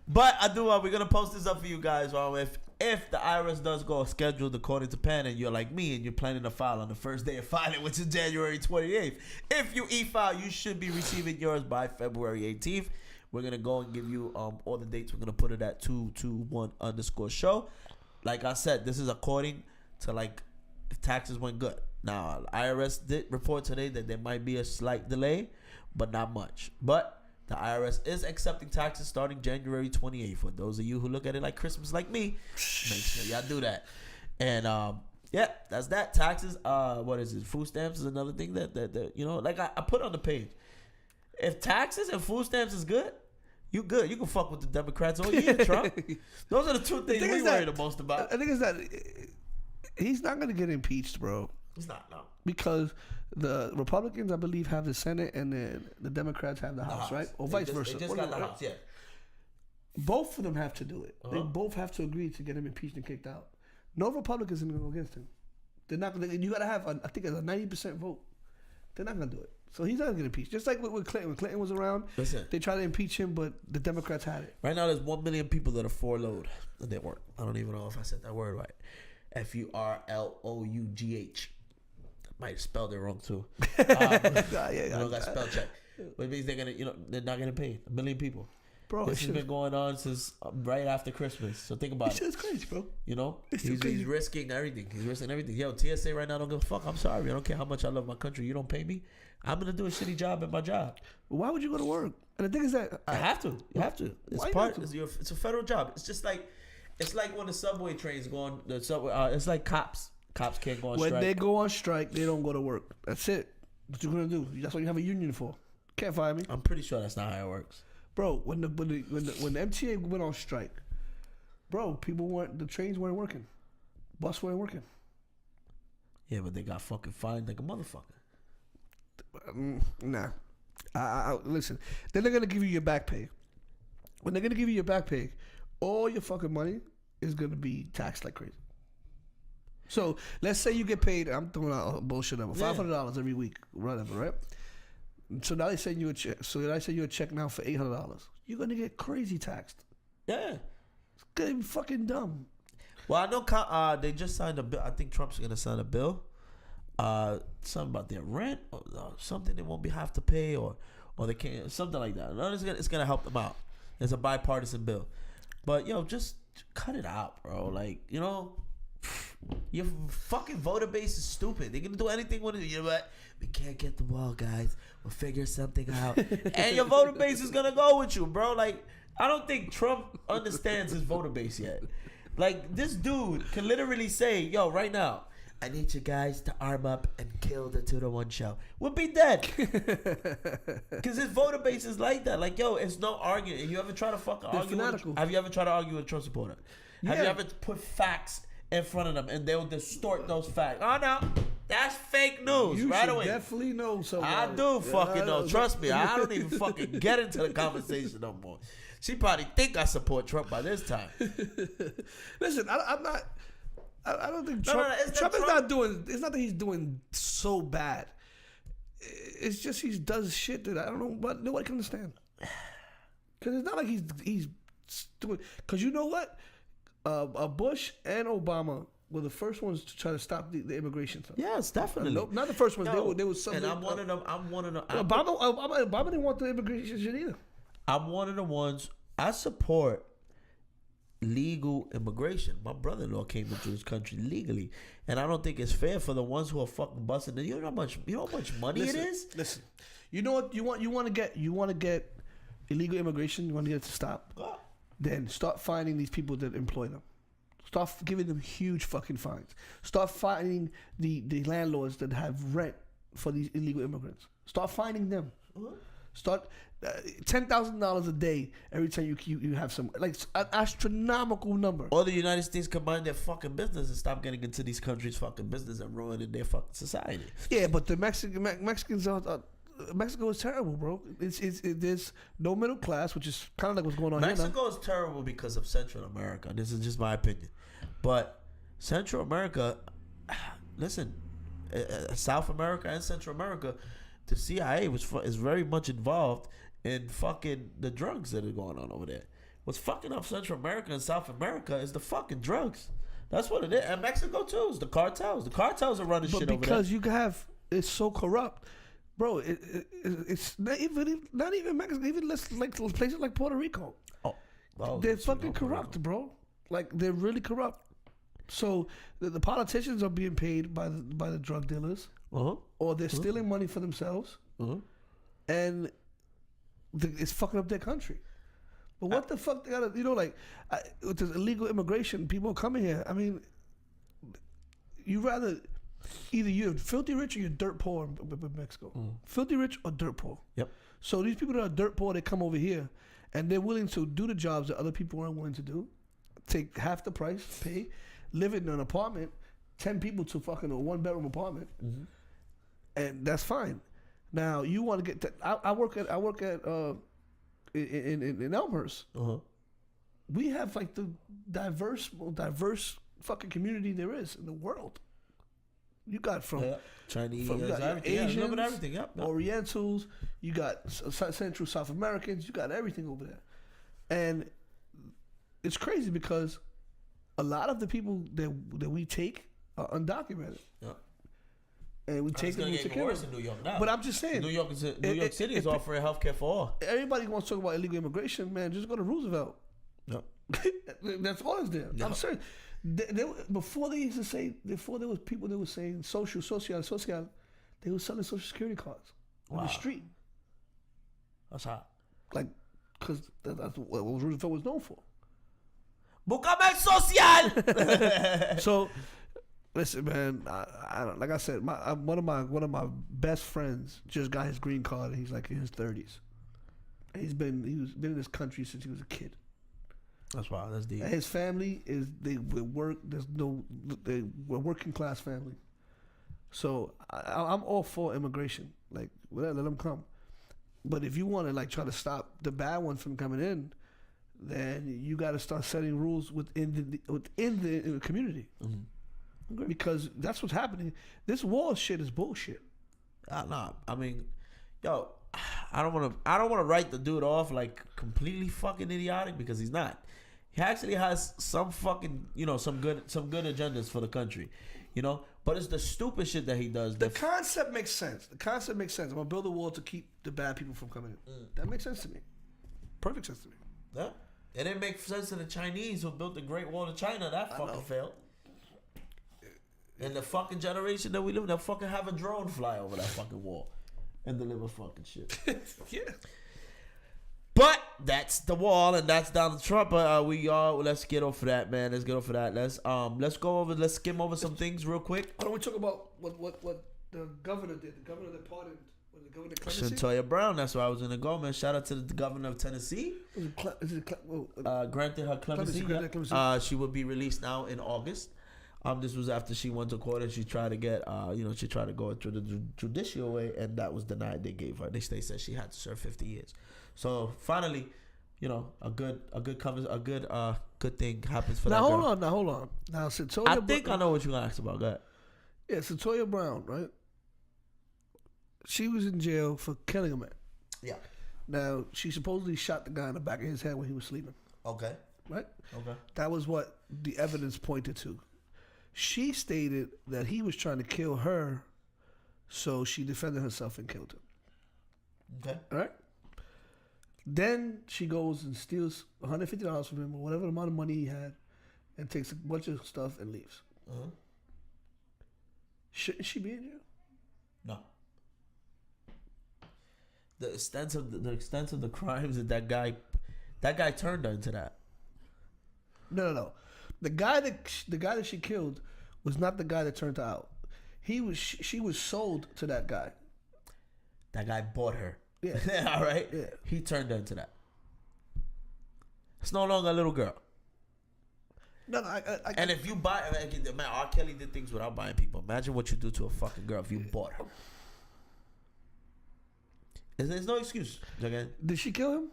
But I do. We're gonna post this up for you guys. If the IRS does go scheduled according to plan, and you're like me and you're planning to file on the first day of filing, which is January 28th, if you e-file, you should be receiving yours by February 18th. We're gonna go and give you all the dates. We're gonna put it at 221_show. Like I said, this is according to like if taxes went good. Now, IRS did report today that there might be a slight delay, but not much. But the IRS is accepting taxes starting January 28th. For those of you who look at it like Christmas like me, make sure y'all do that. And yeah, that's that. Taxes, what is it? Food stamps is another thing that you know, like I put on the page. If taxes and food stamps is good, you good. You can fuck with the Democrats all year, Trump. Those are the two things we worry the most about. I think it's that he's not going to get impeached, bro. He's not, no. Because the Republicans, I believe, have the Senate and the Democrats have the House, right? Or vice versa. They just got the House, yeah. Both of them have to do it. They both have to agree to get him impeached and kicked out. No Republicans are going to go against him. They're not going to. You got to have, I think, it's a 90% vote. They're not going to do it. So he's not going to get impeached. Just like with Clinton. When Clinton was around, they tried to impeach him, but the Democrats had it. Right now, there's 1 million people that are furloughed. They weren't. I don't even know if I said that word right. FURLOUGH. Might have spelled it wrong too. Got spell check. But it means they're gonna, they're not gonna pay 1 million people. Bro, this has been going on since right after Christmas. So think about it. It's crazy, bro. He's risking everything. He's risking everything. Yo, TSA right now don't give a fuck. I'm sorry. I don't care how much I love my country. You don't pay me. I'm gonna do a shitty job at my job. Why would you go to work? And the thing is that I have to. You have to. It's part. It's a federal job. It's just like when the subway trains go on. The subway. It's like cops. Cops can't go on strike. When they go on strike, they don't go to work. That's it. What you gonna do? That's what you have a union for. Can't fire me. I'm pretty sure that's not how it works. Bro, when the MTA went on strike, bro, the trains weren't working. Bus weren't working. Yeah, but they got fucking fined like a motherfucker. Nah. Listen, then they're gonna give you your back pay. When they're gonna give you your back pay, all your fucking money is gonna be taxed like crazy. So let's say you get paid. I'm throwing out a bullshit number, $500 every week, whatever, right? So now they send you a check. So I send you a check now for $800. You're gonna get crazy taxed. Yeah, it's gonna be fucking dumb. Well, I know they just signed a bill. I think Trump's gonna sign a bill. Something about their rent or something they won't have to pay or they can't, something like that. It's gonna help them out. It's a bipartisan bill, but just cut it out, bro. Like your fucking voter base is stupid. They're gonna do anything with it. You know what? We can't get the wall, guys. We'll figure something out. And your voter base is gonna go with you, bro. Like, I don't think Trump understands his voter base yet. Like, this dude can literally say, yo, right now, I need you guys to arm up and kill the 2-to-1 show. We'll be dead. Because his voter base is like that. Like, yo, it's no arguing. You ever try to fucking argue have you ever tried to argue with a Trump supporter? Have you ever put facts in front of them and they'll distort those facts? Oh, no. That's fake news right away. You definitely know something. I do fucking know. Trust me. I don't even fucking get into the conversation no more. She probably think I support Trump by this time. Listen, I'm not. I don't think Trump. Trump is not doing. It's not that he's doing so bad. It's just he does shit that I don't know, but nobody can understand. Because it's not like he's doing. Because you know what, Bush and Obama were the first ones to try to stop the immigration stuff. Yes, definitely. Not the first ones. They were some. And I'm one of them. Obama didn't want the immigration shit either. I'm one of the ones. I support legal immigration. My brother-in-law came into this country legally, and I don't think it's fair for the ones who are fucking busting. You know how much money it is. Listen, you know what you want to get illegal immigration. You want to get it to stop. Then start finding these people that employ them. Start giving them huge fucking fines. Start finding the landlords that have rent for these illegal immigrants. Start finding them. Start $10,000 a day every time you have some, like, an astronomical number. Or the United States can mind their fucking business and stop getting into these countries' fucking business and ruining their fucking society. Yeah, but the Mexicans are. Mexico is terrible, bro. There's no middle class, which is kind of like what's going on here now. Mexico is terrible because of Central America. This is just my opinion. But Central America, listen, South America and Central America, the CIA is very much involved in fucking the drugs that are going on over there. What's fucking up Central America and South America is the fucking drugs. That's what it is. And Mexico too is the cartels. The cartels are running shit over there. Because you have, it's so corrupt, bro. It's not even Mexico. Even like places like Puerto Rico. They're fucking corrupt, bro. Like they're really corrupt. So the politicians are being paid by the drug dealers, or they're stealing money for themselves, and it's fucking up their country. But what the fuck they gotta, with this illegal immigration, people are coming here. I mean, you rather either you're filthy rich or you're dirt poor in Mexico. Filthy rich or dirt poor. Yep. So these people that are dirt poor, they come over here, and they're willing to do the jobs that other people aren't willing to do. Take half the price, pay, live in an apartment, 10 people to fucking a 1-bedroom apartment, and that's fine. Now you want to get that? I work at in Elmhurst. We have like the most diverse fucking community there is in the world. You got from Chinese, you got everything, Asians, everything. Yep. Orientals. You got Central South Americans. You got everything over there, and it's crazy because a lot of the people that we take are undocumented. Yep. And we take them to worse in New York now. But I'm just saying, New York City is offering healthcare for all. Everybody wants to talk about illegal immigration, man. Just go to Roosevelt. Yep. That's all is there. Yep. I'm serious. Before there was people that were saying social, they were selling social security cards on the street. That's hot. Like, because that's what Roosevelt was known for. Búscame social. So, listen, man. I like I said, one of my best friends just got his green card. And he's like in his 30s. And he's been in this country since he was a kid. That's wild. That's deep. And his family they were working class family. So I'm all for immigration. Like, whatever, let them come. But if you want to like try to stop the bad ones from coming in, then you got to start setting rules within the community. Okay. Because that's what's happening. This wall shit is bullshit. Nah, I mean, yo, I don't want to write the dude off like completely fucking idiotic because he's not. He actually has some fucking, some good agendas for the country, But it's the stupid shit that he does. The concept makes sense. I'm gonna build a wall to keep the bad people from coming in. That makes sense to me. Perfect sense to me. Yeah. It didn't make sense to the Chinese who built the Great Wall of China. That fucking failed. And the fucking generation that we live in, they'll fucking have a drone fly over that fucking wall and deliver fucking shit. Yeah. But that's the wall, and that's Donald Trump. Let's get off of that, man. Let's get off of that. Let's skim over some things real quick. Why don't we talk about what the governor did? The governor that pardoned, the governor Clemency? Santoya Brown. That's where I was gonna go, man. Shout out to the governor of Tennessee. Granted her clemency. She will be released now in August. This was after she went to court and she tried to get, she tried to go through the judicial way, and that was denied. They gave her. They said she had to serve 50 years. So finally, a good thing happens for that girl. Hold on. Now, Santoya. I think I know what you're gonna ask about. Go ahead. Yeah, Santoya Brown, right? She was in jail for killing a man. Yeah. Now, she supposedly shot the guy in the back of his head when he was sleeping. Okay. Right? Okay. That was what the evidence pointed to. She stated that he was trying to kill her, so she defended herself and killed him. Okay. All right? Then she goes and steals $150 from him or whatever amount of money he had and takes a bunch of stuff and leaves. Uh-huh. Shouldn't she be in jail? No. The extent of the crimes that guy turned her into that. No. The guy that she killed was not the guy that turned her out. She was sold to that guy. That guy bought her. Yeah. All right. Yeah. He turned her into that. It's no longer a little girl. No. And if you buy, man, R. Kelly did things without buying people. Imagine what you do to a fucking girl if you bought her. There's no excuse. Again. Did she kill him?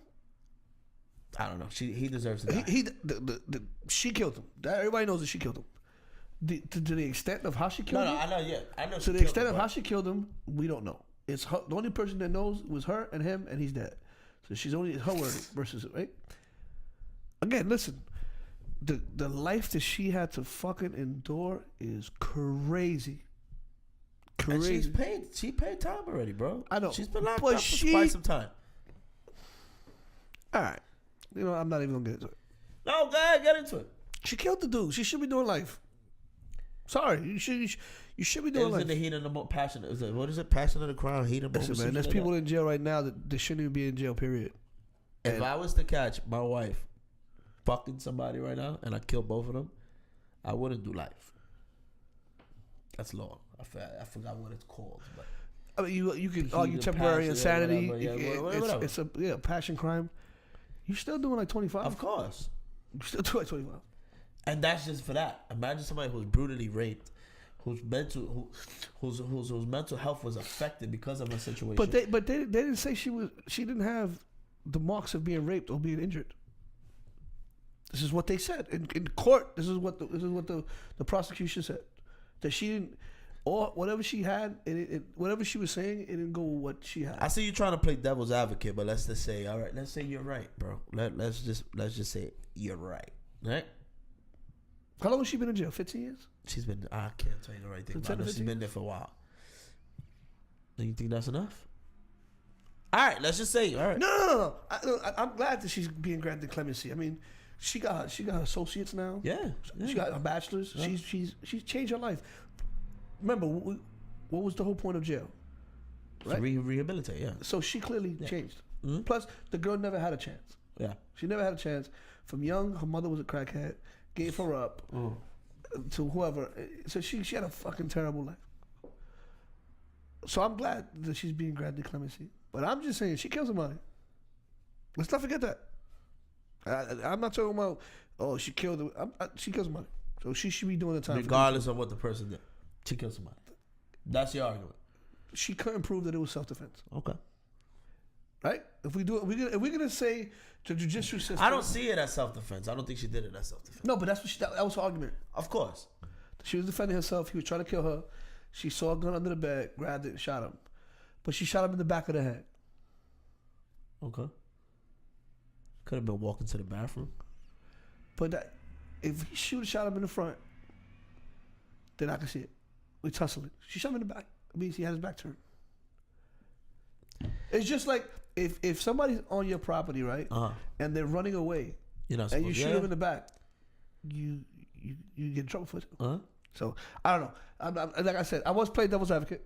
I don't know. He deserves to die. She killed him. Everybody knows that she killed him. To the extent of how she killed him. I know. Yeah, I know. To the extent of how she killed him, we don't know. It's her, the only person that knows was her and him, and he's dead. So she's only her word versus it, right? Again, listen. The life that she had to fucking endure is crazy. Crazy. And she paid time already, bro. I know. She's been locked But up for quite some time. All right. You know, I'm not even gonna get into it. No, go ahead, get into it. She killed the dude. She should be doing life. Sorry, you should be It doing was life. in the heat of the passion. What is it? Passion of the crowd, heat of the Listen, man, there's people in jail right now that they shouldn't even be in jail. Period. If I was to catch my wife fucking somebody right now and I kill both of them, I wouldn't do life. That's long. I forgot what it's called. But I mean, you can heat argue of temporary passion, insanity. whatever. It's a passion crime. You still doing like 25? Of course. You still doing like 25? And that's just for that. Imagine somebody who's brutally raped, whose mental health was affected because of a situation. But they didn't say she didn't have the marks of being raped or being injured. This is what they said in court. This is what the prosecution said, that she didn't, or whatever she had, whatever she was saying, it didn't go with what she had. I see you trying to play devil's advocate, but let's just say, all right, let's say you're right, bro. Let's just say you're right. How long has she been in jail? 15 years? She's been. I can't tell you the right thing. But I know she's been there for a while. Do you think that's enough? All right, let's just say. All right. No. I'm glad that she's being granted clemency. I mean, she got her associates now. Yeah. She got a bachelor's. Yeah. She's changed her life. Remember, what was the whole point of jail? Right? To rehabilitate. Yeah. So she clearly changed. Mm-hmm. Plus, the girl never had a chance. Yeah. She never had a chance. From young, her mother was a crackhead. Gave her up to whoever. So she had a fucking terrible life. So I'm glad that she's being granted clemency. But I'm just saying, she killed somebody. Let's not forget that. I'm not talking about, she killed her. She killed somebody. So she should be doing the time. Regardless of what the person did. She killed somebody. That's your argument. She couldn't prove that it was self-defense. Okay. Right? If we're gonna say the judicial system, I don't see it as self-defense. I don't think she did it as self-defense. No, but that's what that was her argument. Of course. She was defending herself. He was trying to kill her. She saw a gun under the bed, grabbed it, and shot him. But she shot him in the back of the head. Okay. Could have been walking to the bathroom. But if she would have shot him in the front, then I can see it. We're tussling. She shot him in the back. It means he had his back turned. It's just like if somebody's on your property, right, and they're running away, and you shoot them in the back, you get in trouble for it. So I don't know. I'm like I said, I was playing devil's advocate.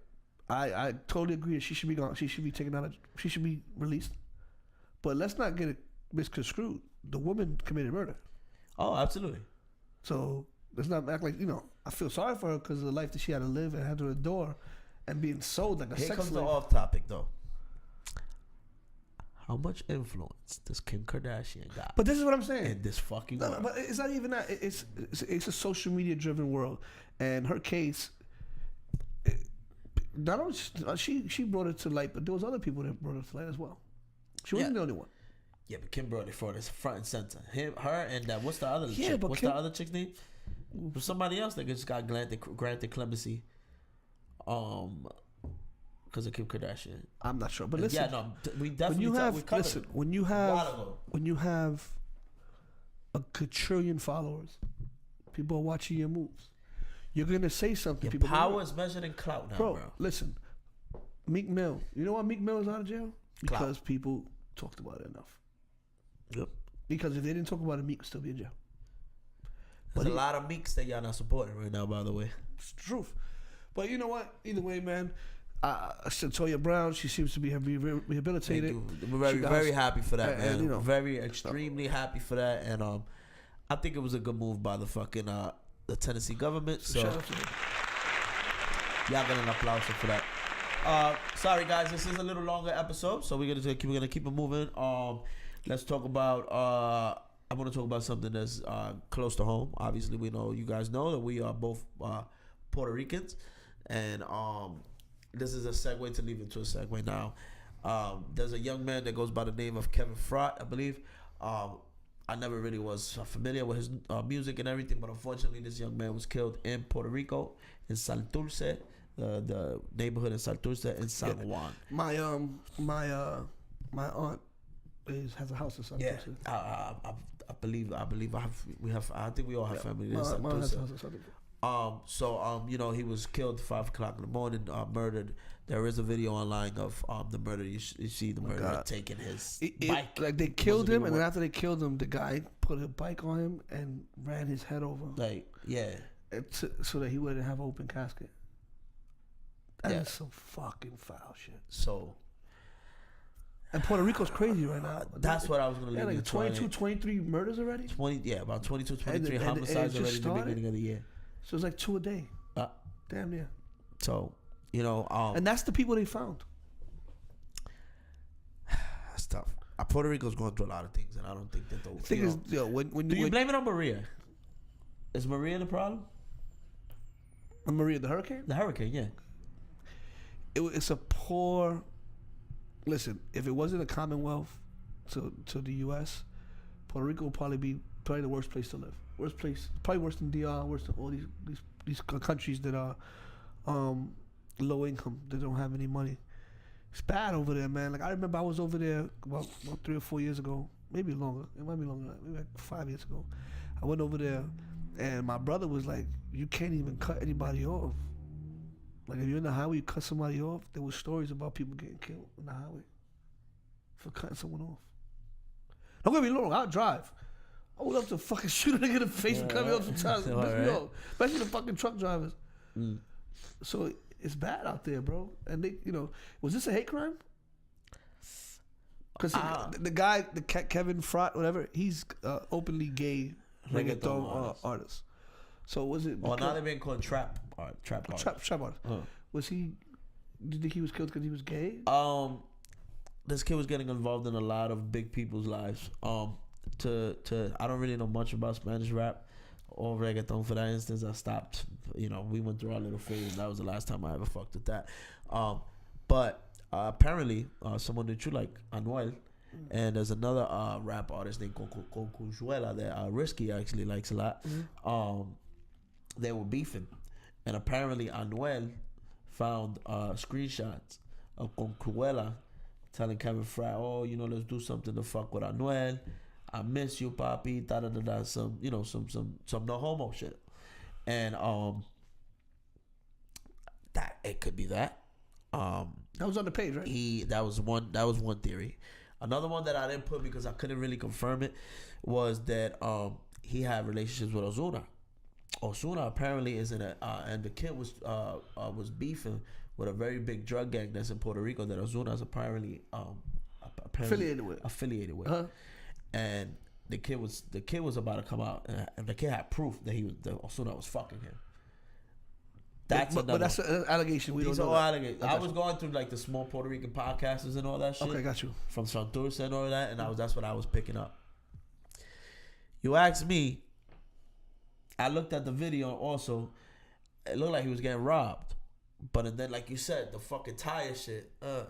I totally agree that she should be gone. She should be taken out. She should be released. But let's not get it misconstrued. The woman committed murder. Oh, absolutely. So let's not act like I feel sorry for her because of the life that she had to live and had to endure, and being sold like a sex slave. Here comes the off topic though. How much influence does Kim Kardashian got? But this is what I'm saying. In this fucking world. No, but it's not even that. It's a social media driven world, and her case. Not only she brought it to light, but there was other people that brought it to light as well. She wasn't the only one. Yeah, but Kim brought it for this front and center. Her, and that. What's the other? Yeah, chick? but what's Kim, the other chick's name? Somebody else that just got granted clemency. Because of Kim Kardashian. I'm not sure, but listen. Yeah, no, we definitely. When you have a quadrillion followers, people are watching your moves. You're gonna say something. Your power is measured in clout now, bro. Listen, Meek Mill. You know why Meek Mill is out of jail? Because people talked about it enough. Yep. Because if they didn't talk about it, Meek would still be in jail. There's a lot of Meeks that y'all not supporting right now, by the way. It's the truth. But you know what? Either way, man. Toya Brown, she seems to be rehabilitated. We're very happy for that, man. And, very extremely happy for that, and I think it was a good move by the fucking the Tennessee government. So y'all get an applause for that. Sorry guys, this is a little longer episode, so we're gonna keep it moving. Let's talk about. I want to talk about something that's close to home. Obviously, you guys know that we are both Puerto Ricans, and this is a segue to leave into a segue now. There's a young man that goes by the name of Kevin Frott, I believe. I never really was familiar with his music and everything, but unfortunately, this young man was killed in Puerto Rico, in Santurce, the neighborhood in Santurce in San Juan. My aunt has a house in Santurce. Yeah, I believe I think we all have family in my aunt has a Santurce. house in Santurce. You know, he was killed 5 o'clock in the morning, murdered. There is a video online of the murder. You see the murderer taking his bike. Like they killed him, and then after they killed him, the guy put a bike on him and ran his head over. Like, yeah. So that he wouldn't have an open casket. That's some fucking foul shit. So. And Puerto Rico's crazy right now. That's what I was going to leave like 22, 23 murders already? About 22, 23 homicides already in the beginning of the year. So it's like 2 a day. Damn near. So, you know. And that's the people they found. That's tough. Puerto Rico's going through a lot of things, and I don't think that the thing is, when do you blame it on Maria? Is Maria the problem? Maria, the hurricane? The hurricane, yeah. It's a poor. Listen, if it wasn't a Commonwealth to the U.S., Puerto Rico would probably be the worst place to live. Worst place, probably worse than DR, worse than all these countries that are low income, that don't have any money. It's bad over there, man. Like I remember I was over there about 3 or 4 years ago, maybe longer. It might be longer, maybe like 5 years ago. I went over there, and my brother was like, "You can't even cut anybody off. Like if you're in the highway, you cut somebody off." There were stories about people getting killed on the highway for cutting someone off. Don't get me wrong, I'll drive. I would love to fucking shoot a nigga in the face and cut me off sometimes. Especially the fucking truck drivers. So it's bad out there, bro. And they, was this a hate crime? Because the guy, Kevin Frot, whatever, he's openly gay reggaeton artist. So was it? Well, now they're being called trap artists. Trap artist. Was he? Do you think he was killed because he was gay? This kid was getting involved in a lot of big people's lives. I don't really know much about Spanish rap or reggaeton. For that instance, I stopped. We went through our little phase. That was the last time I ever fucked with that. But apparently, someone that you like, Anuel, and there's another rap artist named Concujuela that Risky actually likes a lot. They were beefing, and apparently Anuel found screenshots of Concujuela telling Kevin Fry, "Oh, let's do something to fuck with Anuel. I miss you, papi." Da da da da. Some no homo shit, and that it could be that. That was on the page, right? That was one theory. Another one that I didn't put because I couldn't really confirm it was that he had relationships with Ozuna. Ozuna apparently is and the kid was beefing with a very big drug gang that's in Puerto Rico that Ozuna is apparently affiliated with. Uh-huh. And the kid was about to come out, and the kid had proof that Ozuna was fucking him. But that's an allegation. These are all allegations. I was going through like the small Puerto Rican podcasters and all that shit. Okay, got you. From Santurce and all that, and that's what I was picking up. You asked me. I looked at the video also. It looked like he was getting robbed, but then like you said, the fucking tire shit. Nah,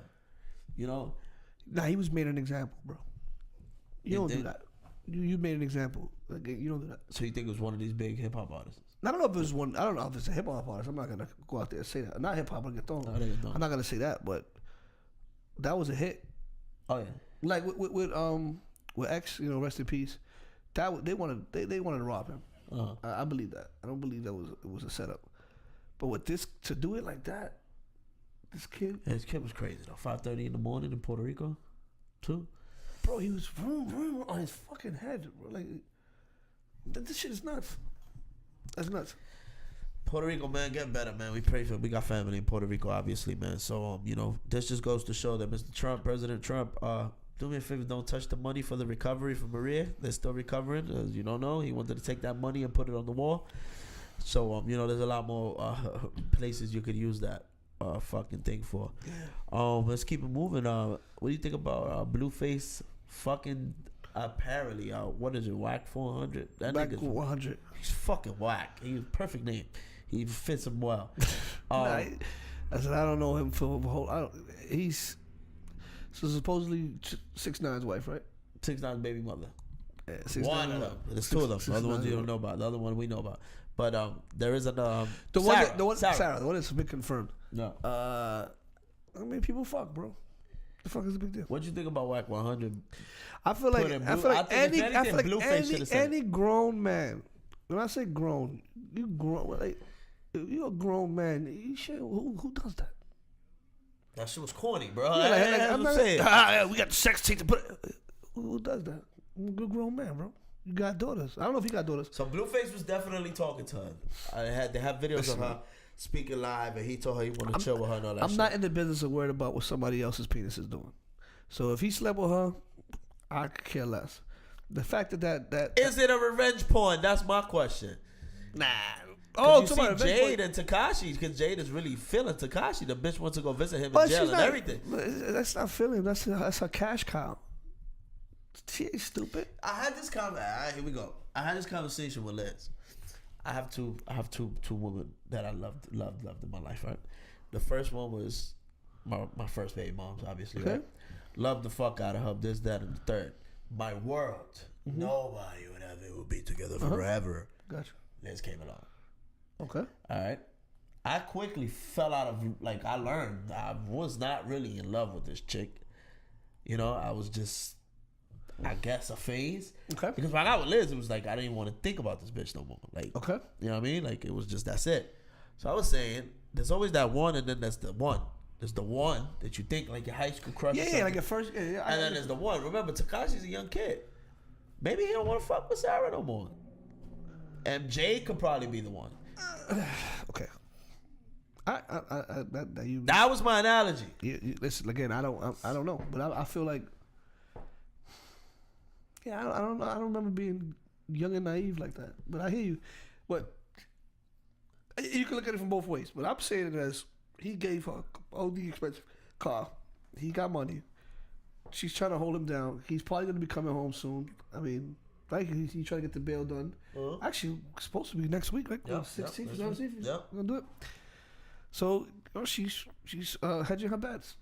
he was made an example, bro. You don't do that. You made an example. Like, you don't do that. So you think it was one of these big hip hop artists? I don't know if it was one. I don't know if it's a hip hop artist. I'm not gonna go out there and say that. Not hip hop, reggaeton. I'm not gonna say that, but that was a hit. Oh yeah. Like with X, rest in peace. They wanted to rob him. Uh-huh. I believe that. I don't believe it was a setup. But with this, to do it like that, this kid. Yeah, this kid was crazy though. 5:30 in the morning in Puerto Rico, too. Bro, he was vroom, vroom on his fucking head, bro. Like, this shit is nuts. That's nuts. Puerto Rico, man, getting better, man. We pray for. We got family in Puerto Rico, obviously, man. So, this just goes to show that Mr. Trump, President Trump, do me a favor, don't touch the money for the recovery for Maria. They're still recovering. As you don't know, he wanted to take that money and put it on the wall. So, there's a lot more places you could use that fucking thing for. Let's keep it moving. What do you think about Blueface fucking apparently what is it, Whack 400? That Whack nigga's 100. He's fucking whack. He's perfect name. He fits him well. I said I don't know him for the whole. He's so supposedly 6ix9ine's wife, right? 6ix9ine's baby mother. One of them. There's two of them. The other ones you don't know about. The other one we know about. But there is an Sarah. The one that's been confirmed. No. I mean, people fuck, bro. The fuck is the big deal? What you think about Whack 100? I feel like any grown man. When I say grown, you grown. Like, you're a grown man. You should, who does that? That shit was corny, bro. Yeah, I'm saying. We got the sex tape to put. Who does that? I'm a good grown man, bro. You got daughters. I don't know if you got daughters. So Blueface was definitely talking to her. They have videos of her speaking live, and he told her he wanted to chill with her and all that shit. I'm not in the business of worried about what somebody else's penis is doing. So if he slept with her, I could care less. The fact that is it a revenge porn? That's my question. Nah. Oh, you see Jade and Tekashi, because Jade is really feeling Tekashi. The bitch wants to go visit him in jail and everything. That's not feeling. That's her cash cow. She ain't stupid. I had this here we go. I had this conversation with Liz. I have two women that I loved in my life, right? The first one was my first baby moms, obviously, right? Loved the fuck out of her, this, that, and the third. My world. Mm-hmm. Nobody would ever be together forever. Gotcha. Liz came along. Okay. All right. I quickly fell out of, I learned I was not really in love with this chick. You know, I was just, I guess, a phase. Okay. Because when I got with Liz, it was like, I didn't even want to think about this bitch no more. Okay. You know what I mean? It was just, that's it. So I was saying, there's always that one, and then there's the one. There's the one that you think, your high school crush. Yeah, like at first. Yeah, and then there's the one. Remember, Tekashi's a young kid. Maybe he don't want to fuck with Sarah no more. And Jay could probably be the one. Okay. That was my analogy. Listen, again, I don't know, but I feel like, I don't know. I don't remember being young and naive like that. But I hear you. But you can look at it from both ways. But I'm saying it as he gave her OD expensive car. He got money. She's trying to hold him down. He's probably going to be coming home soon. I mean, he trying to get the bail done. Actually, it's supposed to be next week, right? 16th, 17th. Yeah, we're gonna do it. So she's hedging her bets,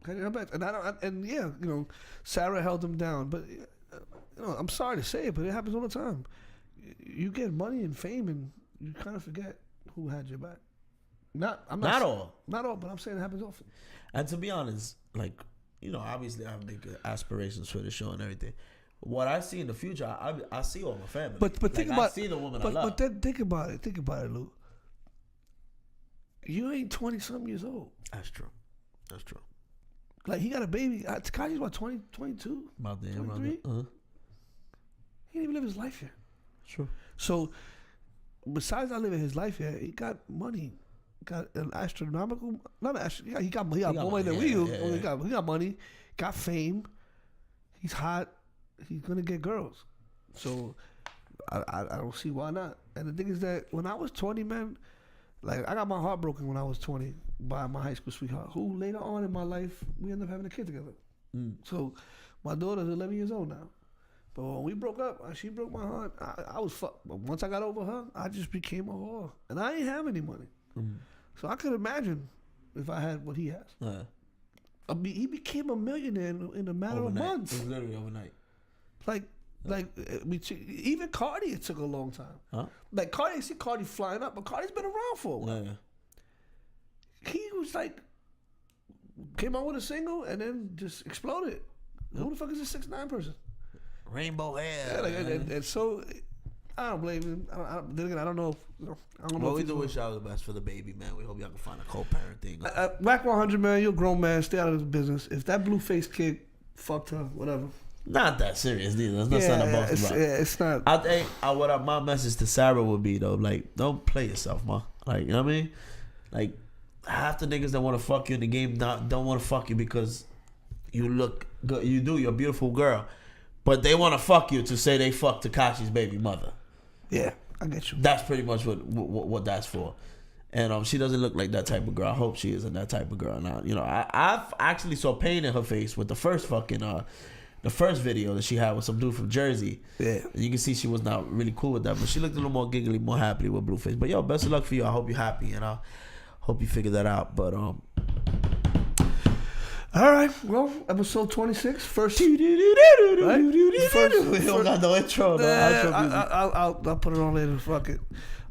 and Sarah held him down. But I'm sorry to say it, but it happens all the time. You get money and fame, and you kind of forget who had your back. Not all, but I'm saying it happens often. And to be honest, obviously I have big aspirations for the show and everything. What I see in the future, I see all my family. But think about, I see the woman I love. But then think about it, Lou. You ain't 20-something years old. That's true. He got a baby. Tekashi's what, 20, 22? About there, 23? He didn't even live his life yet. True. So, besides not living his life yet, he got money. Got an astronomical, he got more money than we do. He got money, got fame. He's hot. He's gonna get girls. So I don't see why not. And the thing is that when I was 20, man, I got my heart broken when I was 20 by my high school sweetheart, who later on in my life we ended up having a kid together. So my daughter's 11 years old now. But when we broke up, she broke my heart. I was fucked. But once I got over her, I just became a whore, and I ain't have any money. So I could imagine if I had what he has. He became a millionaire in a matter of months. It was literally overnight. Even Cardi, it took a long time. Huh? Cardi, I see Cardi flying up, but Cardi's been around for a while. Yeah. He was came out with a single and then just exploded. Who the fuck is this 6'9" person? Rainbow hair. And so I don't blame him. I don't know. Well, we do wish y'all the best for the baby, man. We hope y'all can find a co-parent thing. Whack 100, man. You're a grown man. Stay out of the business. If that Blueface kid fucked her, whatever. Not that serious, neither. There's nothing about it. It's not. I think my message to Sarah would be though, don't play yourself, ma. You know what I mean? Half the niggas that want to fuck you in the game don't want to fuck you because you look good. You're a beautiful girl, but they want to fuck you to say they fucked Tekashi's baby mother. Yeah, I get you. That's pretty much what that's for. And she doesn't look like that type of girl. I hope she isn't that type of girl. Now, I've actually saw pain in her face with the first the first video that she had with some dude from Jersey. Yeah. And you can see she was not really cool with that, but she looked a little more giggly, more happy with Blueface. But best of luck for you. I hope you're happy, and I hope you figure that out. But All right, well, episode 26, first. Right? We don't got no intro. I'll put it on later. Fuck it.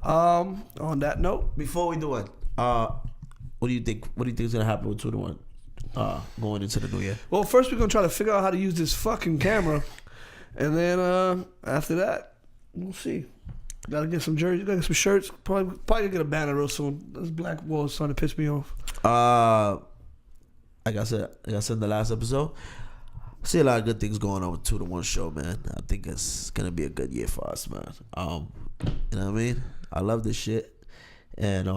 On that note, Before we do it, what do you think? What do you think is gonna happen with 2 to 1 going into the new year? well, first we're gonna try to figure out how to use this fucking camera, and then after that, we'll see. Gotta get some jerseys, gotta get some shirts. Probably gonna get a banner real soon. This black wall is starting to piss me off. Like I said in the last episode, I see a lot of good things going on with 2 to 1 show, man. I think it's gonna be a good year for us, man. You know what I mean? I love this shit, and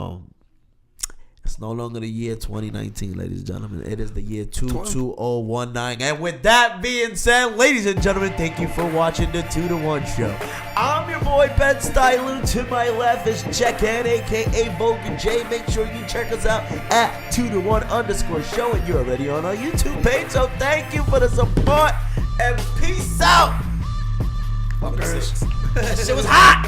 it's no longer the year 2019, ladies and gentlemen. It is the year 22019. And with that being said, ladies and gentlemen, thank you for watching the 2 to 1 show. I'm your boy Ben Styler. To my left is Checkhead, aka Bogan J. Make sure you check us out at 2to1_show, and you're already on our YouTube page. So thank you for the support and peace out. Fuckers. That shit was hot.